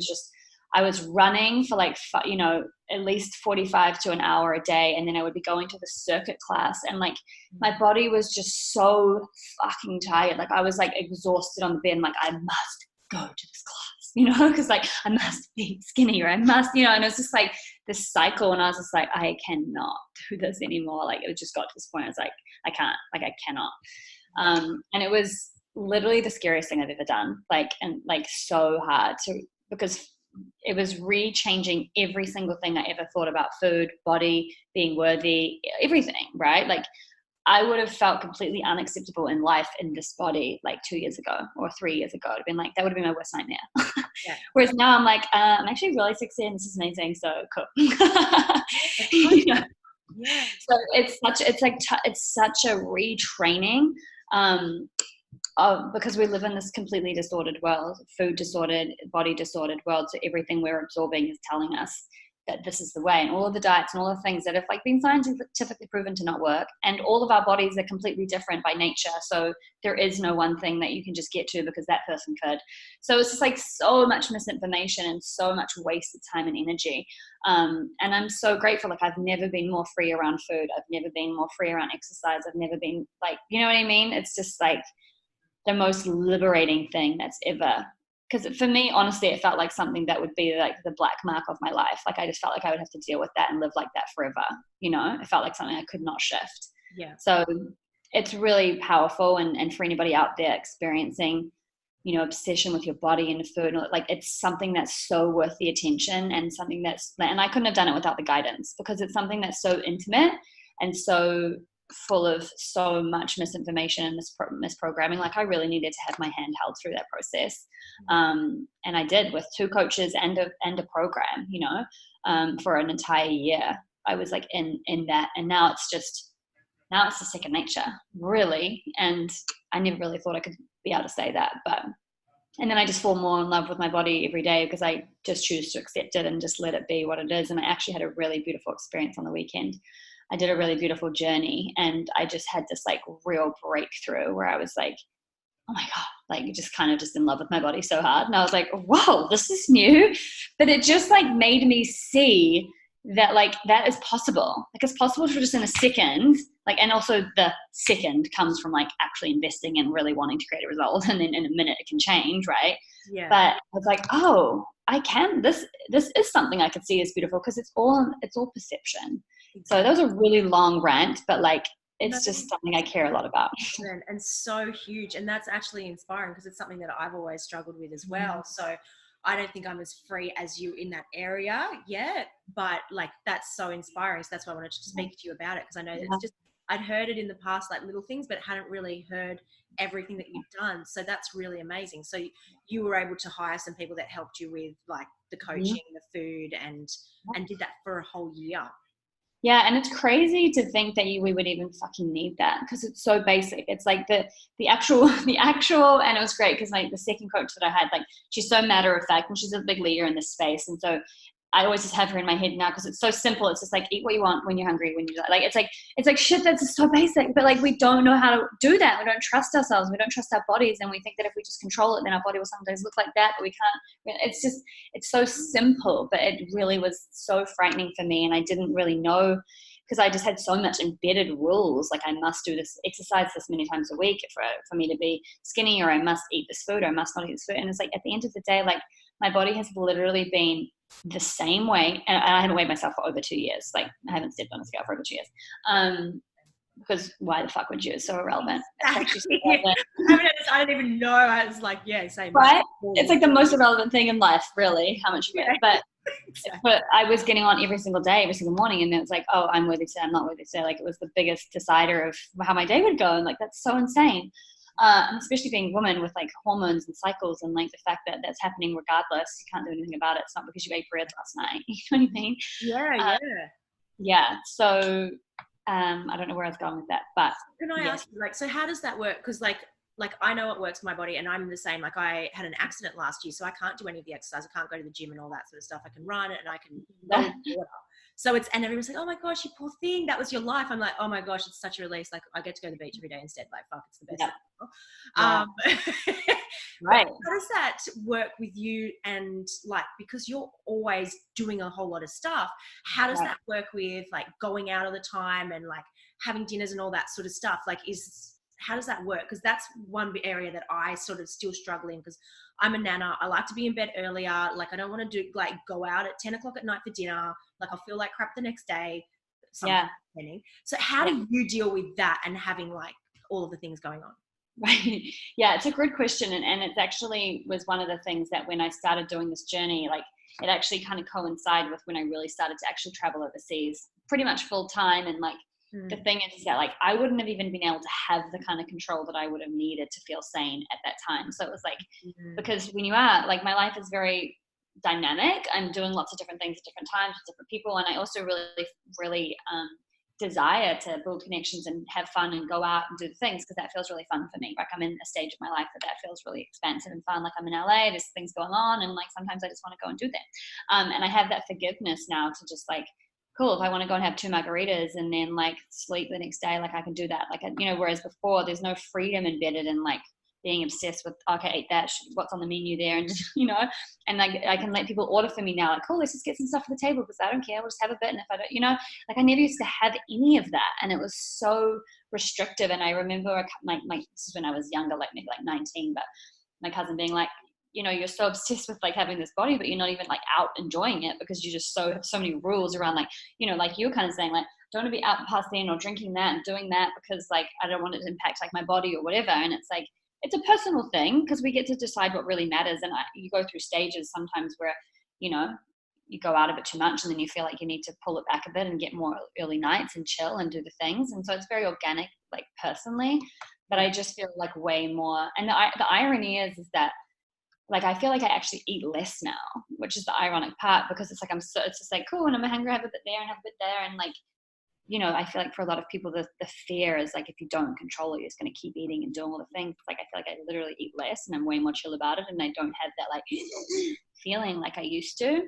Speaker 2: I was running for like, you know, at least 45 to an hour a day. And then I would be going to the circuit class, and like my body was just so fucking tired. Like I was like exhausted on the bed, and like, I must go to this class, you know, because like I must be skinny, or I must, you know, and it was just like this cycle. And I was just like, I cannot do this anymore. Like it just got to this point. I was like, I cannot. And it was literally the scariest thing I've ever done. Like, and like so hard because it was re-changing every single thing I ever thought about food, body, being worthy, everything, right? Like I would have felt completely unacceptable in life in this body like 2 years ago or 3 years ago. It'd have been like, that would have been my worst nightmare. Whereas now I'm like, I'm actually really sexy and this is amazing. So cool. You know? So it's such a retraining, because we live in this completely distorted world, food distorted, body distorted world. So everything we're absorbing is telling us that this is the way, and all of the diets and all the things that have like been scientifically proven to not work. And all of our bodies are completely different by nature. So there is no one thing that you can just get to because that person could. So it's just like so much misinformation and so much wasted time and energy. And I'm so grateful. Like I've never been more free around food. I've never been more free around exercise. I've never been like, you know what I mean? It's just like the most liberating thing that's ever, because for me, honestly, it felt like something that would be like the black mark of my life. Like I just felt like I would have to deal with that and live like that forever. You know, it felt like something I could not shift.
Speaker 1: Yeah.
Speaker 2: So it's really powerful. And for anybody out there experiencing, you know, obsession with your body and food, like it's something that's so worth the attention, and something that's, and I couldn't have done it without the guidance, because it's something that's so intimate and so full of so much misinformation and misprogramming. Like I really needed to have my hand held through that process. And I did, with 2 coaches and a program, you know, for an entire year. I was like in that, and now it's just second nature, really. And I never really thought I could be able to say that, and then I just fall more in love with my body every day, because I just choose to accept it and just let it be what it is. And I actually had a really beautiful experience on the weekend. I did a really beautiful journey, and I just had this like real breakthrough where I was like, oh my God, like just kind of just in love with my body so hard. And I was like, whoa, this is new. But it just like made me see that like that is possible. Like it's possible for just in a second, like, and also the second comes from like actually investing and really wanting to create a result. And then in a minute it can change, right?
Speaker 1: Yeah.
Speaker 2: But I was like, oh, I can, this is something I could see as beautiful, because it's all perception. So that was a really long rant, but like, it's just something I care a lot about.
Speaker 1: And so huge. And that's actually inspiring, because it's something that I've always struggled with as well. So I don't think I'm as free as you in that area yet, but like, that's so inspiring. So that's why I wanted to speak to you about it. Because I know it's just, I'd heard it in the past, like little things, but hadn't really heard everything that you've done. So that's really amazing. So you were able to hire some people that helped you with like the coaching, the food, and did that for a whole year.
Speaker 2: Yeah, and it's crazy to think that we would even fucking need that, because it's so basic. It's like the actual, and it was great because like the second coach that I had, like she's so matter of fact, and she's a big leader in this space, and so I always just have her in my head now, because it's so simple. It's just like, eat what you want when you're hungry, when you're like, it's like shit, that's just so basic. But like, we don't know how to do that. We don't trust ourselves. We don't trust our bodies. And we think that if we just control it, then our body will sometimes look like that, but we can't. It's so simple, but it really was so frightening for me. And I didn't really know, because I just had so much embedded rules. Like I must do this exercise this many times a week for me to be skinny, or I must eat this food, or I must not eat this food. And it's like, at the end of the day, like my body has literally been the same way, and I haven't weighed myself for over 2 years. Like I haven't stepped on a scale for over 2 years. Because why the fuck would you? It's so irrelevant.
Speaker 1: Exactly. I don't even know. I was like, yeah, same.
Speaker 2: Right? It's like the most irrelevant thing in life, really, how much you weigh. But but I was getting on every single day, every single morning, and it was like, oh, I'm worthy today, I'm not worthy today. Like it was the biggest decider of how my day would go, and like that's so insane. And especially being a woman with like hormones and cycles, and like the fact that that's happening regardless, you can't do anything about it. It's not because you ate bread last night. You know what I mean?
Speaker 1: Yeah.
Speaker 2: Yeah. So I don't know where I was going with that, but
Speaker 1: can I ask you, like, so how does that work? Because like I know it works for my body, and I'm the same. Like I had an accident last year, so I can't do any of the exercise. I can't go to the gym and all that sort of stuff. I can run and I can go to water. So and everyone's like, oh my gosh, you poor thing, that was your life. I'm like, oh my gosh, it's such a release. Like, I get to go to the beach every day instead. Like, fuck, it's the best.
Speaker 2: Yeah.
Speaker 1: Right. How does that work with you? And like, because you're always doing a whole lot of stuff, how does that work with like going out all the time and like having dinners and all that sort of stuff? Like, how does that work? Because that's one area that I sort of still struggling, because I'm a nana. I like to be in bed earlier. Like, I don't want to go out at 10 o'clock at night for dinner. Like, I'll feel like crap the next day. Depending. So how do you deal with that and having like all of the things going on?
Speaker 2: Right. Yeah, it's a good question. And it actually was one of the things that when I started doing this journey, like it actually kind of coincided with when I really started to actually travel overseas pretty much full time. And like, the thing is that like, I wouldn't have even been able to have the kind of control that I would have needed to feel sane at that time. So it was like, because when you are like, my life is very dynamic. I'm doing lots of different things at different times with different people. And I also really desire to build connections and have fun and go out and do the things, because that feels really fun for me. Like, I'm in a stage of my life that feels really expansive and fun. Like, I'm in LA, there's things going on, and like sometimes I just want to go and do that. And I have that forgiveness now to just like, cool, if I want to go and have 2 margaritas and then like sleep the next day, like I can do that. Like, whereas before there's no freedom embedded in like being obsessed with, okay, eat that, what's on the menu there, and and like I can let people order for me now, like, cool, let's just get some stuff for the table because I don't care, we'll just have a bit. And if I don't, like, I never used to have any of that, and it was so restrictive. And I remember this is when I was younger, like maybe like 19, but my cousin being like, you're so obsessed with like having this body, but you're not even like out enjoying it because you just have so many rules around, like, like you're kind of saying, like, don't want to be out partying or drinking that and doing that because like I don't want it to impact like my body or whatever. And it's like, it's a personal thing because we get to decide what really matters. And you go through stages sometimes where, you go out a bit too much and then you feel like you need to pull it back a bit and get more early nights and chill and do the things. And so it's very organic, like personally, but I just feel like way more. And the irony is that, like, I feel like I actually eat less now, which is the ironic part, because it's like, it's just like, cool, and I'm hungry, I have a bit there and have a bit there. And like, I feel like for a lot of people, the fear is like, if you don't control it, you're just going to keep eating and doing all the things. It's like, I feel like I literally eat less and I'm way more chill about it. And I don't have that like feeling like I used to.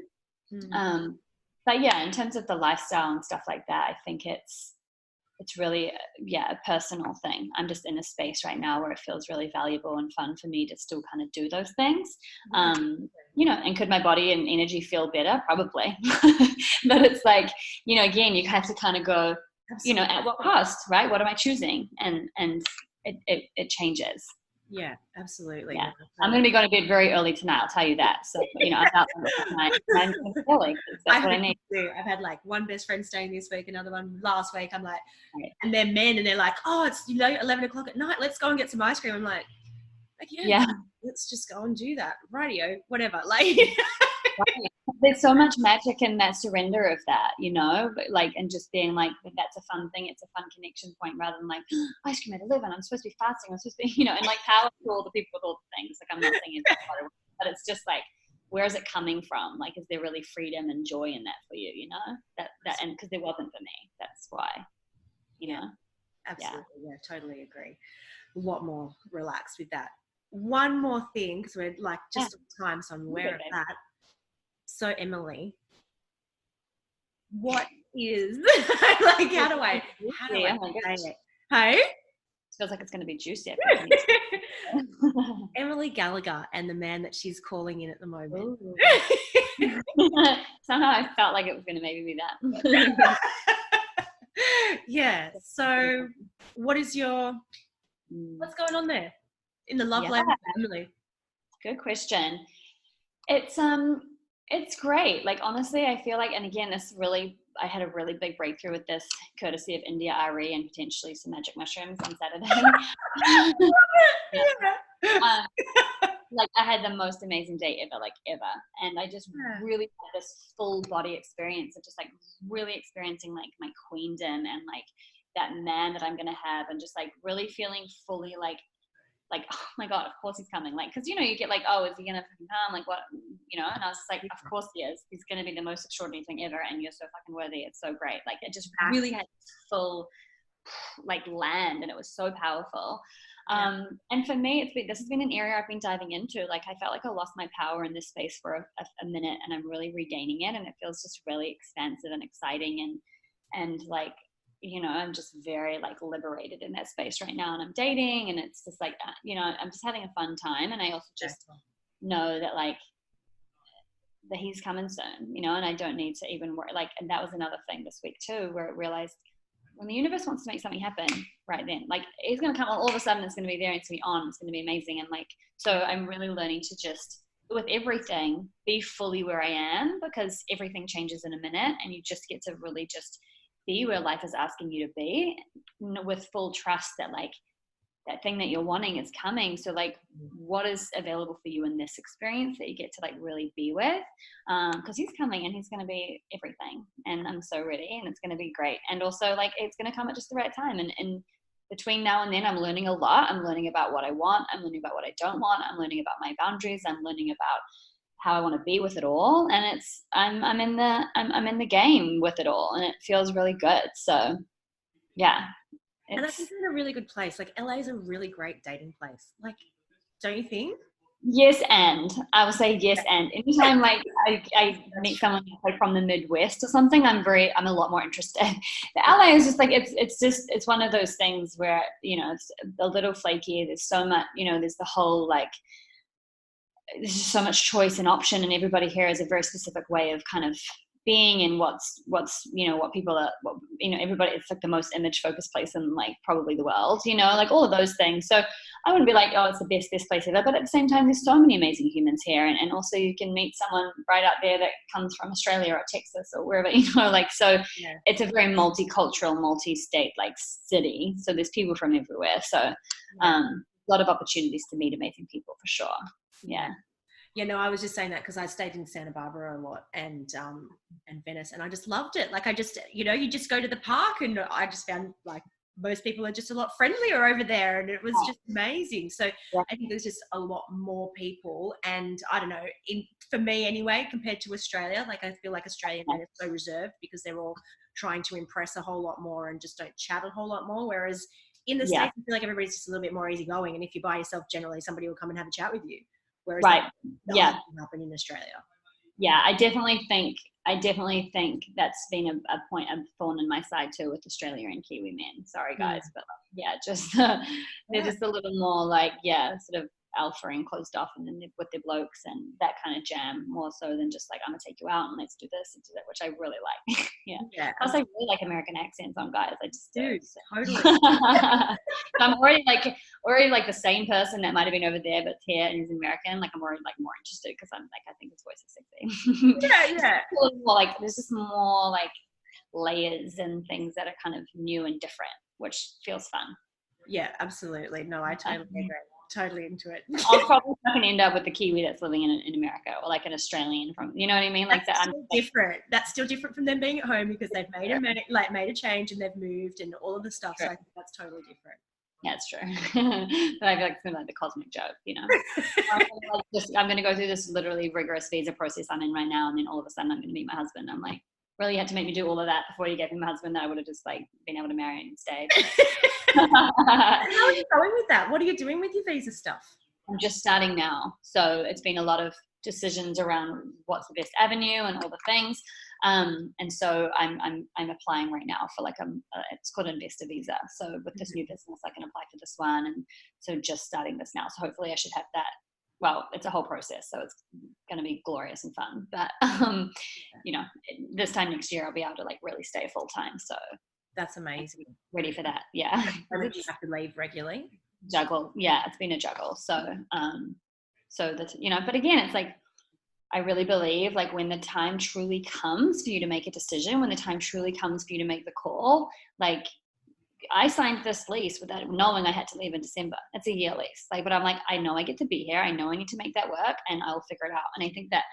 Speaker 2: But yeah, in terms of the lifestyle and stuff like that, I think it's really, a personal thing. I'm just in a space right now where it feels really valuable and fun for me to still kind of do those things. And could my body and energy feel better? Probably. But it's like, again, you have to kind of go, at what cost, right? What am I choosing? And it changes.
Speaker 1: Yeah, absolutely.
Speaker 2: Yeah. I'm going to be going to bed very early tonight, I'll tell you that. So, I'm out tonight. That's what I need.
Speaker 1: I've had like one best friend staying this week, another one last week. I'm like, and they're men and they're like, oh, it's 11 o'clock at night, let's go and get some ice cream. I'm like yeah, let's just go and do that. Rightio, whatever. Like,
Speaker 2: there's so much magic in that surrender of that, but like, and just being like, that's a fun thing. It's a fun connection point rather than like, ice cream at 11, I'm supposed to be fasting, I'm supposed to be, and like power to all the people with all the things. Like, I'm not saying it's but it's just like, where is it coming from? Like, is there really freedom and joy in that for you? That and because there wasn't for me, that's why,
Speaker 1: Absolutely. Yeah, totally agree. A lot more relaxed with that. One more thing, because we're like just on time, so I'm aware of that. So Emily, what is like, how do I say it? Hey?
Speaker 2: It feels like it's going to be juicy.
Speaker 1: Emily Gallagher and the man that she's calling in at the moment.
Speaker 2: Somehow I felt like it was going to maybe be that.
Speaker 1: Yeah. So what is what's going on there in the love life of Emily?
Speaker 2: Good question. It's great. Like, honestly, I feel like, and again, I had a really big breakthrough with this, courtesy of India RE and potentially some magic mushrooms on Saturday. Like, I had the most amazing day ever. And I just really had this full body experience of just like really experiencing like my queendom and like that man that I'm going to have, and just like really feeling fully like, oh my God, of course he's coming. Like, cause you get like, oh, is he going to fucking come? Like, what, and I was just like, of course he is. He's going to be the most extraordinary thing ever. And you're so fucking worthy. It's so great. Like, it just really had full like land, and it was so powerful. And for me, this has been an area I've been diving into. Like, I felt like I lost my power in this space for a minute, and I'm really regaining it, and it feels just really expansive and exciting, and like, you know, I'm just very like liberated in that space right now, and I'm dating, and it's just like, you know, I'm just having a fun time, and I also just know that like that he's coming soon, you know, and I don't need to even worry. Like, and that was another thing this week too, where I realized when the universe wants to make something happen right then, like it's going to come all of a sudden, it's going to be there, and it's going to be on, it's going to be amazing. And like, so I'm really learning to just, with everything, be fully where I am, because everything changes in a minute, and you just get to really just be where life is asking you to be, with full trust that like that thing that you're wanting is coming. So like, what is available for you in this experience that you get to like really be with, because he's coming, and he's going to be everything, and I'm so ready, and it's going to be great. And also like, it's going to come at just the right time, and between now and then, I'm learning a lot. I'm learning about what I want, I'm learning about what I don't want, I'm learning about my boundaries, I'm learning about how I want to be with it all, and it's I'm in the game with it all, and it feels really good. So yeah.
Speaker 1: And I think you're in a really good place. Like, LA is a really great dating place. Like, don't you think?
Speaker 2: Yes, and I would say yes, and anytime like I meet someone like from the Midwest or something, I'm a lot more interested. The LA is just like, it's one of those things where, you know, it's a little flaky. There's so much, you know, there's the whole like, there's just so much choice and option, and everybody here has a very specific way of kind of being, and what's you know, what people are, what, you know, everybody, it's like the most image focused place in like probably the world, you know, like all of those things. So I wouldn't be like, oh, it's the best place ever, but at the same time, there's so many amazing humans here, and also you can meet someone right out there that comes from Australia or Texas or wherever, you know, like, so it's a very multicultural, multi-state like city, so there's people from everywhere, so a lot of opportunities to meet amazing people for sure.
Speaker 1: Yeah, no, I was just saying that because I stayed in Santa Barbara a lot, and Venice, and I just loved it. Like, I just, you know, you just go to the park, and I just found like most people are just a lot friendlier over there, and it was just amazing. So I think there's just a lot more people, and I don't know, for me anyway, compared to Australia, like I feel like Australian men are so reserved because they're all trying to impress a whole lot more and just don't chat a whole lot more. Whereas in the States, I feel like everybody's just a little bit more easygoing, and if you're by yourself, generally somebody will come and have a chat with you. Whereas that doesn't happen in Australia.
Speaker 2: Yeah, I definitely think that's been a point, a thorn in my side too, with Australia and Kiwi men. Sorry guys, but just they're just a little more like sort of alpha and closed off, and then with their blokes and that kind of jam, more so than just like, I'm gonna take you out and let's do this and do that, which I really like. Plus I really like American accents on guys. I just do. So.
Speaker 1: Totally.
Speaker 2: So I'm already like the same person that might have been over there but here and is American. Like, I'm already like more interested, because I'm like, I think his voice is sexy. More like, there's just more like layers and things that are kind of new and different, which feels fun.
Speaker 1: Yeah, absolutely. No, I totally agree. Totally into it.
Speaker 2: I'll probably fucking end up with the Kiwi that's living in America, or like an Australian from, you know what I mean? Like
Speaker 1: that's still different. That's still different from them being at home, because they've made a change, and they've moved and all of the stuff. So I think that's totally different.
Speaker 2: Yeah, it's true. But I feel like it's kind of like the cosmic joke, you know. I'm going to go through this literally rigorous visa process I'm in right now, and then all of a sudden I'm going to meet my husband. I'm like, really, you had to make me do all of that before you gave me my husband that I would have just like been able to marry and stayed.
Speaker 1: How are you going with that? What are you doing with your visa stuff?
Speaker 2: I'm just starting now, so it's been a lot of decisions around what's the best avenue and all the things. And so I'm applying right now for like it's called an investor visa. So with this new business, I can apply for this one, and so just starting this now. So hopefully I should have that. Well, it's a whole process, so it's going to be glorious and fun. But you know, this time next year I'll be able to like really stay full time. So
Speaker 1: that's amazing.
Speaker 2: Ready for that? Yeah.
Speaker 1: You have to leave regularly.
Speaker 2: Juggle. Yeah, it's been a juggle. So so that, you know, but again, it's like, I really believe like when the time truly comes for you to make a decision, when the time truly comes for you to make the call, like I signed this lease without knowing I had to leave in December. It's a year lease. Like, but I'm like, I know I get to be here. I know I need to make that work, and I'll figure it out. And I think that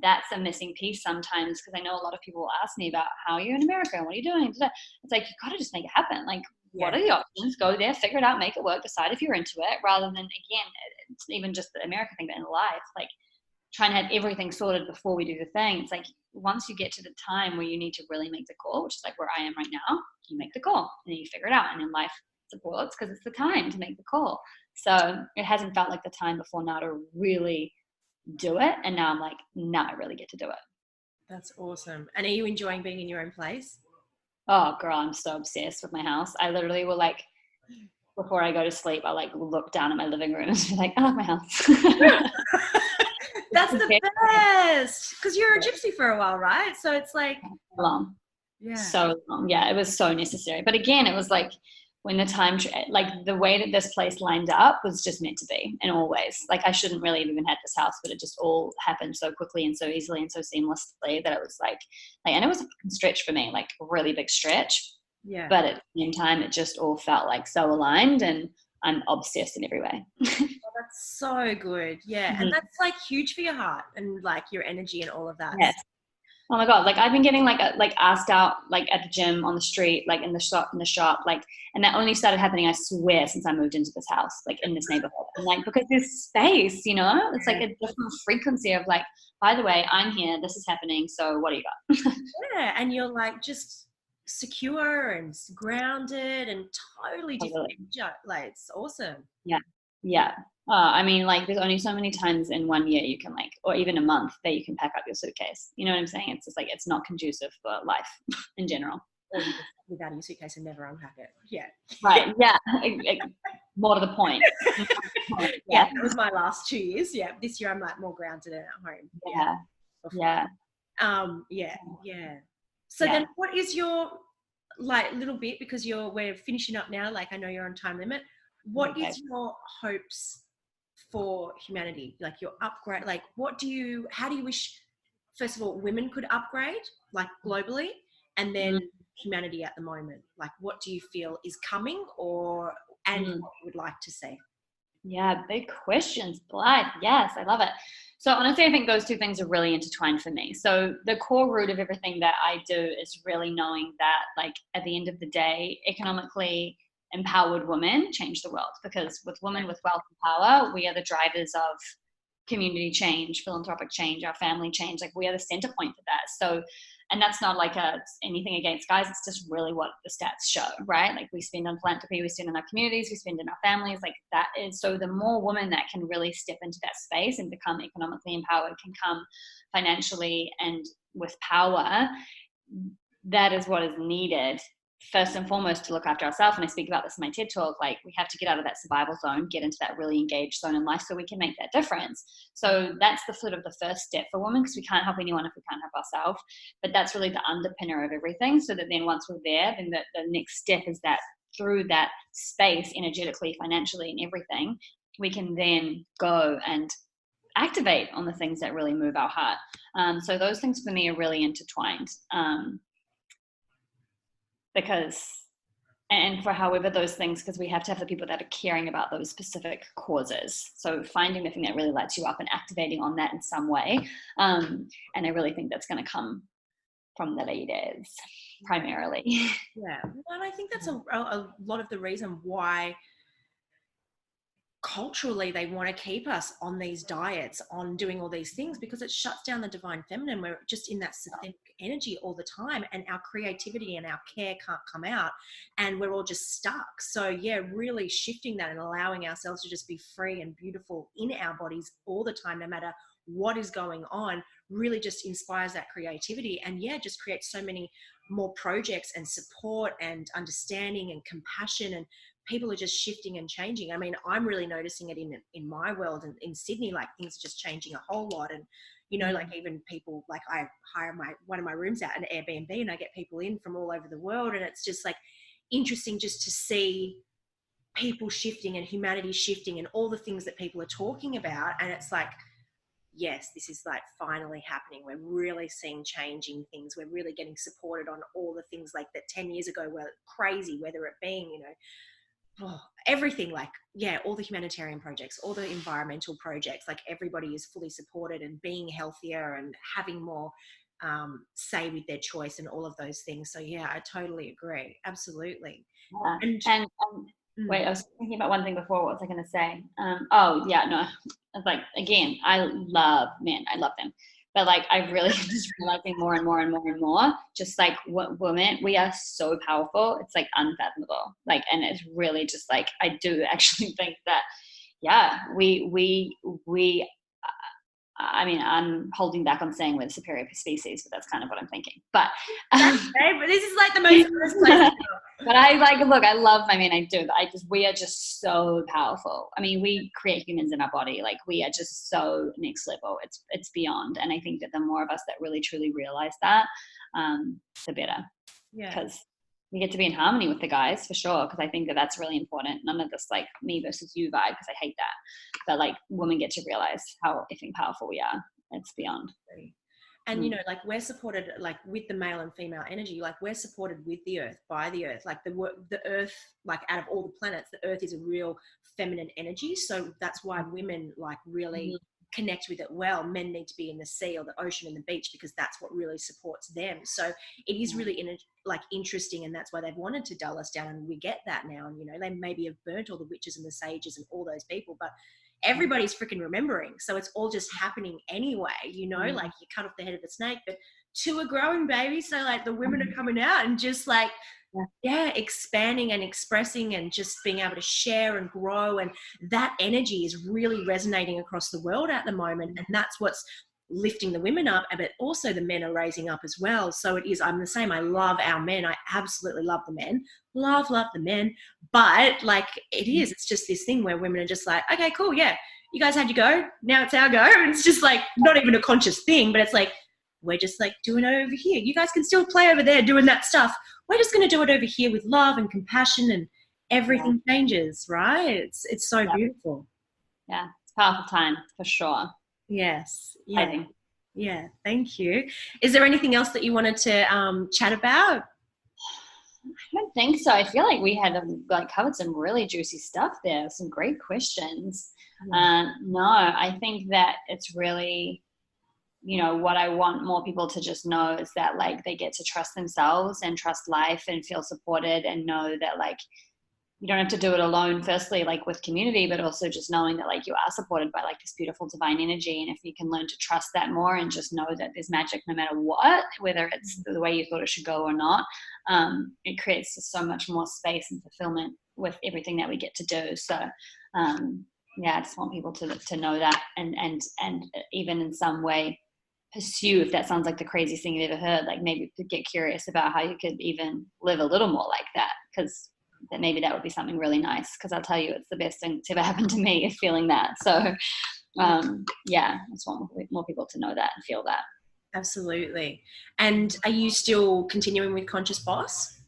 Speaker 2: that's a missing piece sometimes, because I know a lot of people will ask me about how you're in America and what are you doing? It's like, you got to just make it happen. Like, what are the options? Go there, figure it out, make it work, decide if you're into it, rather than, again, it's even just the American thing, but in life, like trying to have everything sorted before we do the thing. It's like, once you get to the time where you need to really make the call, which is like where I am right now, you make the call and then you figure it out. And in life, supports because it's the time to make the call. So it hasn't felt like the time before now to really do it. And now I'm like, now I really get to do it.
Speaker 1: That's awesome. And are you enjoying being in your own place?
Speaker 2: Oh, girl, I'm so obsessed with my house. I literally will like, before I go to sleep, I'll like look down at my living room and be like, I love my house.
Speaker 1: That's the best. Because you're a gypsy for a while, right? So it's like
Speaker 2: long.
Speaker 1: Yeah.
Speaker 2: So long. Yeah, it was so necessary. But again, it was like when the time, like the way that this place lined up was just meant to be, and always. Like I shouldn't really have even had this house, but it just all happened so quickly and so easily and so seamlessly that it was like, and it was a stretch for me, like a really big stretch.
Speaker 1: Yeah.
Speaker 2: But at the same time, it just all felt like so aligned, and I'm obsessed in every way.
Speaker 1: Oh, that's so good. Yeah.
Speaker 2: Mm-hmm.
Speaker 1: And that's like huge for your heart and like your energy and all of that.
Speaker 2: Yes. Oh my God. Like I've been getting like asked out, like at the gym, on the street, like in the shop, like, and that only started happening, I swear, since I moved into this house, like in this neighborhood. And like, because there's space, you know, it's like a different frequency of like, by the way, I'm here, this is happening. So what do you got?
Speaker 1: Yeah. And you're like just secure and grounded and totally different. Like it's awesome.
Speaker 2: Yeah. Yeah. I mean, like, there's only so many times in 1 year you can like, or even a month, that you can pack up your suitcase. You know what I'm saying? It's just like, it's not conducive for life in general.
Speaker 1: Or you just live out of your suitcase and never unpack it. Yeah.
Speaker 2: Right. Yeah. More to the point.
Speaker 1: Yeah. That was my last 2 years. Yeah. This year I'm like more grounded and at home.
Speaker 2: Yeah. Yeah.
Speaker 1: Yeah. So then what is your like little bit, because we're finishing up now, like I know you're on time limit. What is your hopes for humanity? Like your upgrade, like how do you wish, first of all, women could upgrade like globally, and then humanity at the moment? Like what do you feel is coming and what you would like to see?
Speaker 2: Yeah, big questions, Blythe. Yes, I love it. So honestly, I think those two things are really intertwined for me. So the core root of everything that I do is really knowing that, like, at the end of the day, economically empowered women change the world, because with women with wealth and power, we are the drivers of community change, philanthropic change, our family change. Like, we are the center point for that. So, and that's not like anything against guys. It's just really what the stats show, right? Like, we spend on philanthropy, we spend in our communities, we spend in our families. Like, that is, so the more women that can really step into that space and become economically empowered, can come financially and with power, that is what is needed first and foremost to look after ourselves. And I speak about this in my TED talk, like, we have to get out of that survival zone, get into that really engaged zone in life so we can make that difference. So that's the sort of the first step for women, because we can't help anyone if we can't help ourselves. But that's really the underpinner of everything, so that then once we're there, then the next step is that through that space, energetically, financially, and everything, we can then go and activate on the things that really move our heart. So those things for me are really intertwined. Because, and for however those things, because we have to have the people that are caring about those specific causes. So finding the thing that really lights you up and activating on that in some way. And I really think that's going to come from the leaders primarily.
Speaker 1: Yeah. And I think that's a lot of the reason why culturally they want to keep us on these diets, on doing all these things, because it shuts down the divine feminine. We're just in that systemic energy all the time, and our creativity and our care can't come out, and we're all just stuck. So yeah, really shifting that and allowing ourselves to just be free and beautiful in our bodies all the time, no matter what is going on, really just inspires that creativity, and just creates so many more projects and support and understanding and compassion, and people are just shifting and changing. I mean, I'm really noticing it in my world, and in Sydney, like, things are just changing a whole lot. And like, even people, like, I hire one of my rooms out an Airbnb, and I get people in from all over the world, and it's just like interesting just to see people shifting and humanity shifting and all the things that people are talking about. And it's like, yes, this is like finally happening. We're really seeing changing things. We're really getting supported on all the things like that 10 years ago were crazy, whether it being, everything, like, all the humanitarian projects, all the environmental projects, like, everybody is fully supported and being healthier and having more say with their choice and all of those things. So I totally agree. Absolutely.
Speaker 2: And wait, I was thinking about one thing before. What was I going to say? It's like, again, I love them. But like, I really just realizing more and more and more and more, just like what women, we are so powerful. It's like unfathomable. Like, and it's really just like, I do actually think that, yeah, I mean, I'm holding back on saying we're the superior species, but that's kind of what I'm thinking. But
Speaker 1: okay, but this is like the most honest place.
Speaker 2: but I like, look, I love, I mean, I do, we are just so powerful. I mean, we create humans in our body. Like, we are just so next level. It's beyond. And I think that the more of us that really truly realize that, the better.
Speaker 1: Yeah.
Speaker 2: Because we get to be in harmony with the guys, for sure. Because I think that that's really important. None of this like me versus you vibe, because I hate that. But like, women get to realize how effing powerful we are. It's beyond.
Speaker 1: And, you know, like, we're supported, like, with the male and female energy, like, we're supported with the earth, by the earth, like the earth, like, out of all the planets, the earth is a real feminine energy. So that's why women like really connect with it well. Men need to be in the sea or the ocean and the beach, because that's what really supports them. So it is really interesting, and that's why they've wanted to dull us down, and we get that now. And, you know, they maybe have burnt all the witches and the sages and all those people, but everybody's freaking remembering. So it's all just happening anyway, you know, like, you cut off the head of the snake, but two are growing, baby. So like, the women are coming out and just like, expanding and expressing and just being able to share and grow. And that energy is really resonating across the world at the moment. And that's what's lifting the women up, but also the men are raising up as well. So it is, I'm the same. I love our men. I absolutely love the men. Love the men. But like, it's just this thing where women are just like, okay, cool. Yeah. You guys had your go. Now it's our go. And it's just like, not even a conscious thing, but it's like, we're just like doing it over here. You guys can still play over there doing that stuff. We're just going to do it over here with love and compassion, and everything changes, right? It's so beautiful.
Speaker 2: Yeah. It's a powerful time for sure.
Speaker 1: Yes. Yeah. Yeah. Thank you. Is there anything else that you wanted to chat about?
Speaker 2: I don't think so. I feel like we had like covered some really juicy stuff there. Some great questions. No, I think that it's really, you know, what I want more people to just know is that like, they get to trust themselves and trust life and feel supported, and know that like, you don't have to do it alone, firstly, like with community, but also just knowing that like, you are supported by like this beautiful divine energy. And if you can learn to trust that more, and just know that there's magic no matter what, whether it's the way you thought it should go or not, it creates just so much more space and fulfillment with everything that we get to do. So I just want people to know that, and even in some way pursue, if that sounds like the craziest thing you've ever heard, like maybe to get curious about how you could even live a little more like that, because that maybe that would be something really nice. Because I'll tell you, it's the best thing that's ever happened to me, is feeling that. So I just want more people to know that and feel that.
Speaker 1: Absolutely. And are you still continuing with Conscious Boss?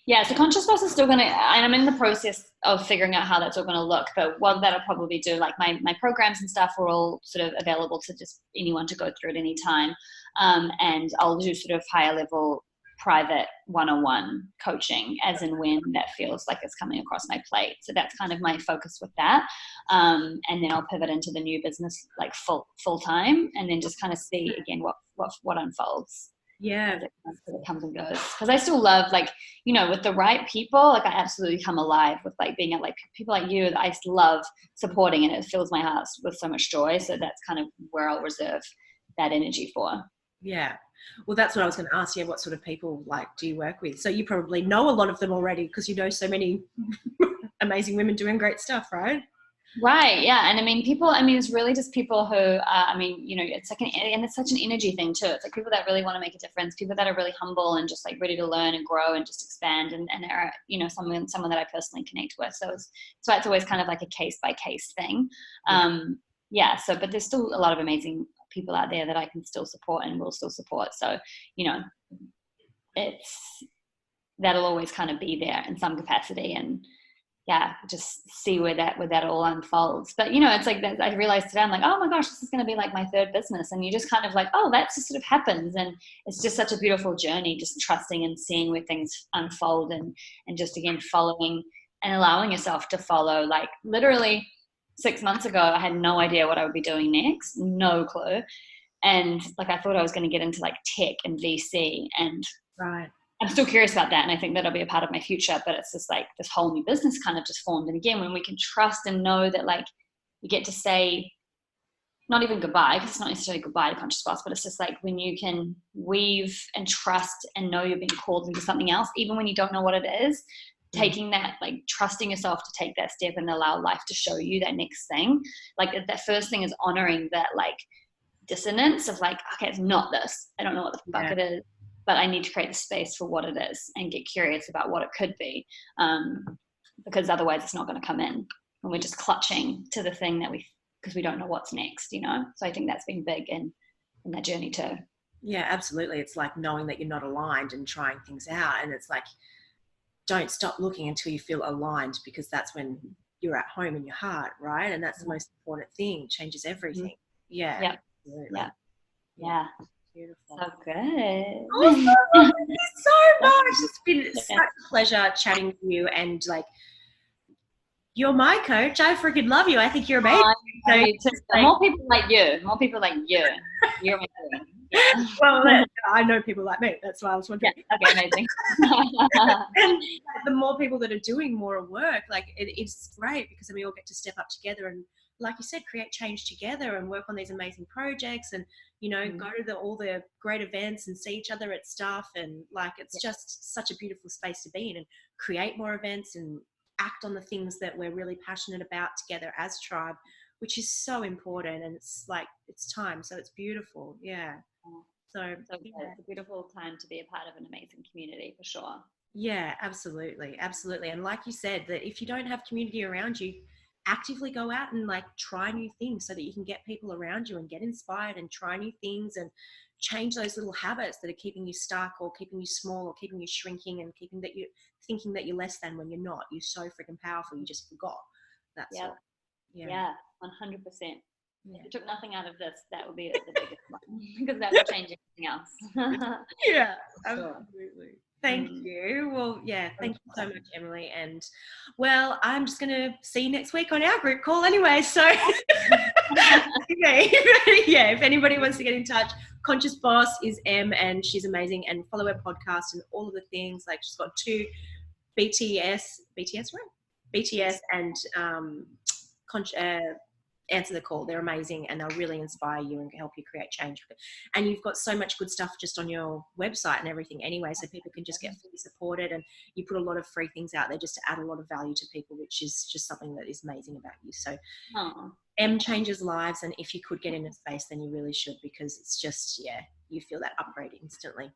Speaker 2: Yeah, so Conscious Boss is still going to, and I'm in the process of figuring out how that's all going to look. But what that'll probably do, like my programs and stuff are all sort of available to just anyone to go through at any time. And I'll do sort of higher level private one-on-one coaching as and when that feels like it's coming across my plate. So that's kind of my focus with that. And then I'll pivot into the new business like full time, and then just kind of see again what unfolds.
Speaker 1: Yeah,
Speaker 2: it comes and goes, because I still love, like, you know, with the right people, like I absolutely come alive with like being at like people like you that I love supporting, and it fills my heart with so much joy. So that's kind of where I'll reserve that energy for.
Speaker 1: Yeah. Well, that's what I was going to ask you. What sort of people like do you work with? So you probably know a lot of them already, because you know so many amazing women doing great stuff, right?
Speaker 2: Right. Yeah. And I mean, it's really just people who, you know, it's like, and it's such an energy thing too. It's like people that really want to make a difference, people that are really humble and just like ready to learn and grow and just expand, and are, you know, someone that I personally connect with. So it's always kind of like a case by case thing. But there's still a lot of amazing people out there that I can still support and will still support. So, you know, that'll always kind of be there in some capacity, and just see where that all unfolds. But, you know, it's like that, I realized today, I'm like, oh my gosh, this is going to be like my third business. And you just kind of like, oh, that just sort of happens. And it's just such a beautiful journey, just trusting and seeing where things unfold, and just, again, following and allowing yourself to follow. Like literally 6 months ago, I had no idea what I would be doing next, no clue. And like, I thought I was going to get into like tech and VC, and
Speaker 1: right.
Speaker 2: I'm still curious about that, and I think that'll be a part of my future, but it's just like this whole new business kind of just formed. And again, when we can trust and know that like you get to say not even goodbye, because it's not necessarily goodbye to conscious boss, but it's just like when you can weave and trust and know you're being called into something else, even when you don't know what it is, taking that, like trusting yourself to take that step and allow life to show you that next thing. Like that first thing is honoring that like dissonance of like, okay, it's not this. I don't know what the fuck it is, but I need to create the space for what it is and get curious about what it could be. Because otherwise it's not going to come in. And we're just clutching to the thing that because we don't know what's next, you know? So I think that's been big in that journey too.
Speaker 3: Yeah, absolutely. It's like knowing that you're not aligned and trying things out. And it's like, don't stop looking until you feel aligned, because that's when you're at home in your heart, right? And that's the most important thing. Changes everything. Yeah.
Speaker 2: Yeah.
Speaker 3: Absolutely.
Speaker 2: Yeah.
Speaker 3: Beautiful.
Speaker 2: So good.
Speaker 3: Awesome. Thank you so much. It's been such a pleasure chatting with you, and like, you're my coach. I freaking love you. I think you're amazing.
Speaker 2: More people like you. More people like you. You're amazing. Yeah.
Speaker 3: Well, I know people like me. That's why I was wondering.
Speaker 2: Yeah, okay, amazing.
Speaker 3: And the more people that are doing more work, like it's great, because then we all get to step up together and, like you said, create change together and work on these amazing projects, and you know, go to all the great events and see each other at stuff, and like it's just such a beautiful space to be in, and create more events and act on the things that we're really passionate about together as tribe, which is so important. And it's like, it's time, so it's beautiful. So
Speaker 2: it's a beautiful time to be a part of an amazing community, for sure.
Speaker 3: Yeah, absolutely. And like you said, that if you don't have community around you, actively go out and like try new things, so that you can get people around you and get inspired and try new things and change those little habits that are keeping you stuck or keeping you small or keeping you shrinking and keeping that you thinking that you're less than when you're not. You're so freaking powerful. You just forgot. That's all.
Speaker 2: Yeah, 100%. If you took nothing out of this, that would be the biggest one, because that would change everything else.
Speaker 3: Yeah, absolutely. Thank you. Well, yeah, thank you so much, Emily. And well, I'm just going to see you next week on our group call anyway. So if anybody wants to get in touch, Conscious Boss is Em, and she's amazing, and follow her podcast and all of the things. Like, she's got 2 BTS, right? BTS and Answer the Call. They're amazing, and they'll really inspire you and help you create change. And you've got so much good stuff just on your website and everything anyway, so people can just get fully supported, and you put a lot of free things out there just to add a lot of value to people, which is just something that is amazing about you. So M changes lives, and if you could get in a space, then you really should, because it's just, you feel that upgrade instantly.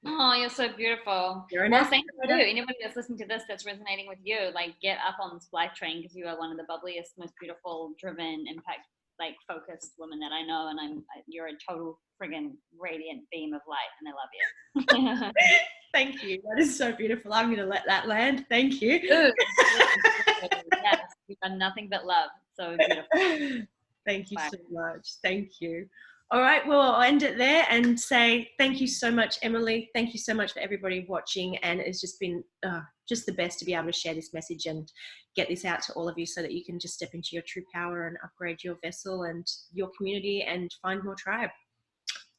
Speaker 2: Oh, you're so beautiful. Well, thank you. Anybody that's listening to this that's resonating with you, like, get up on this Blythe train, because you are one of the bubbliest, most beautiful, driven, impact, like, focused women that I know, and you're a total friggin' radiant beam of light, and I love you.
Speaker 3: Thank you. That is so beautiful. I'm going to let that land. Thank you.
Speaker 2: Yes, you've got nothing but love. So beautiful.
Speaker 3: Thank you so much. Thank you. All right, well, I'll end it there and say thank you so much, Emily. Thank you so much for everybody watching, and it's just been just the best to be able to share this message and get this out to all of you, so that you can just step into your true power and upgrade your vessel and your community and find more tribe.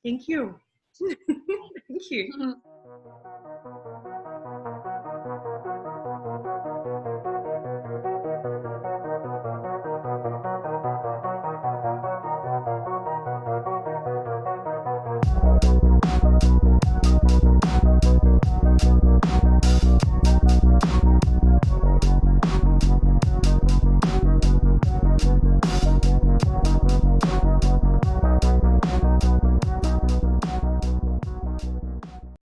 Speaker 3: Thank you. Thank you.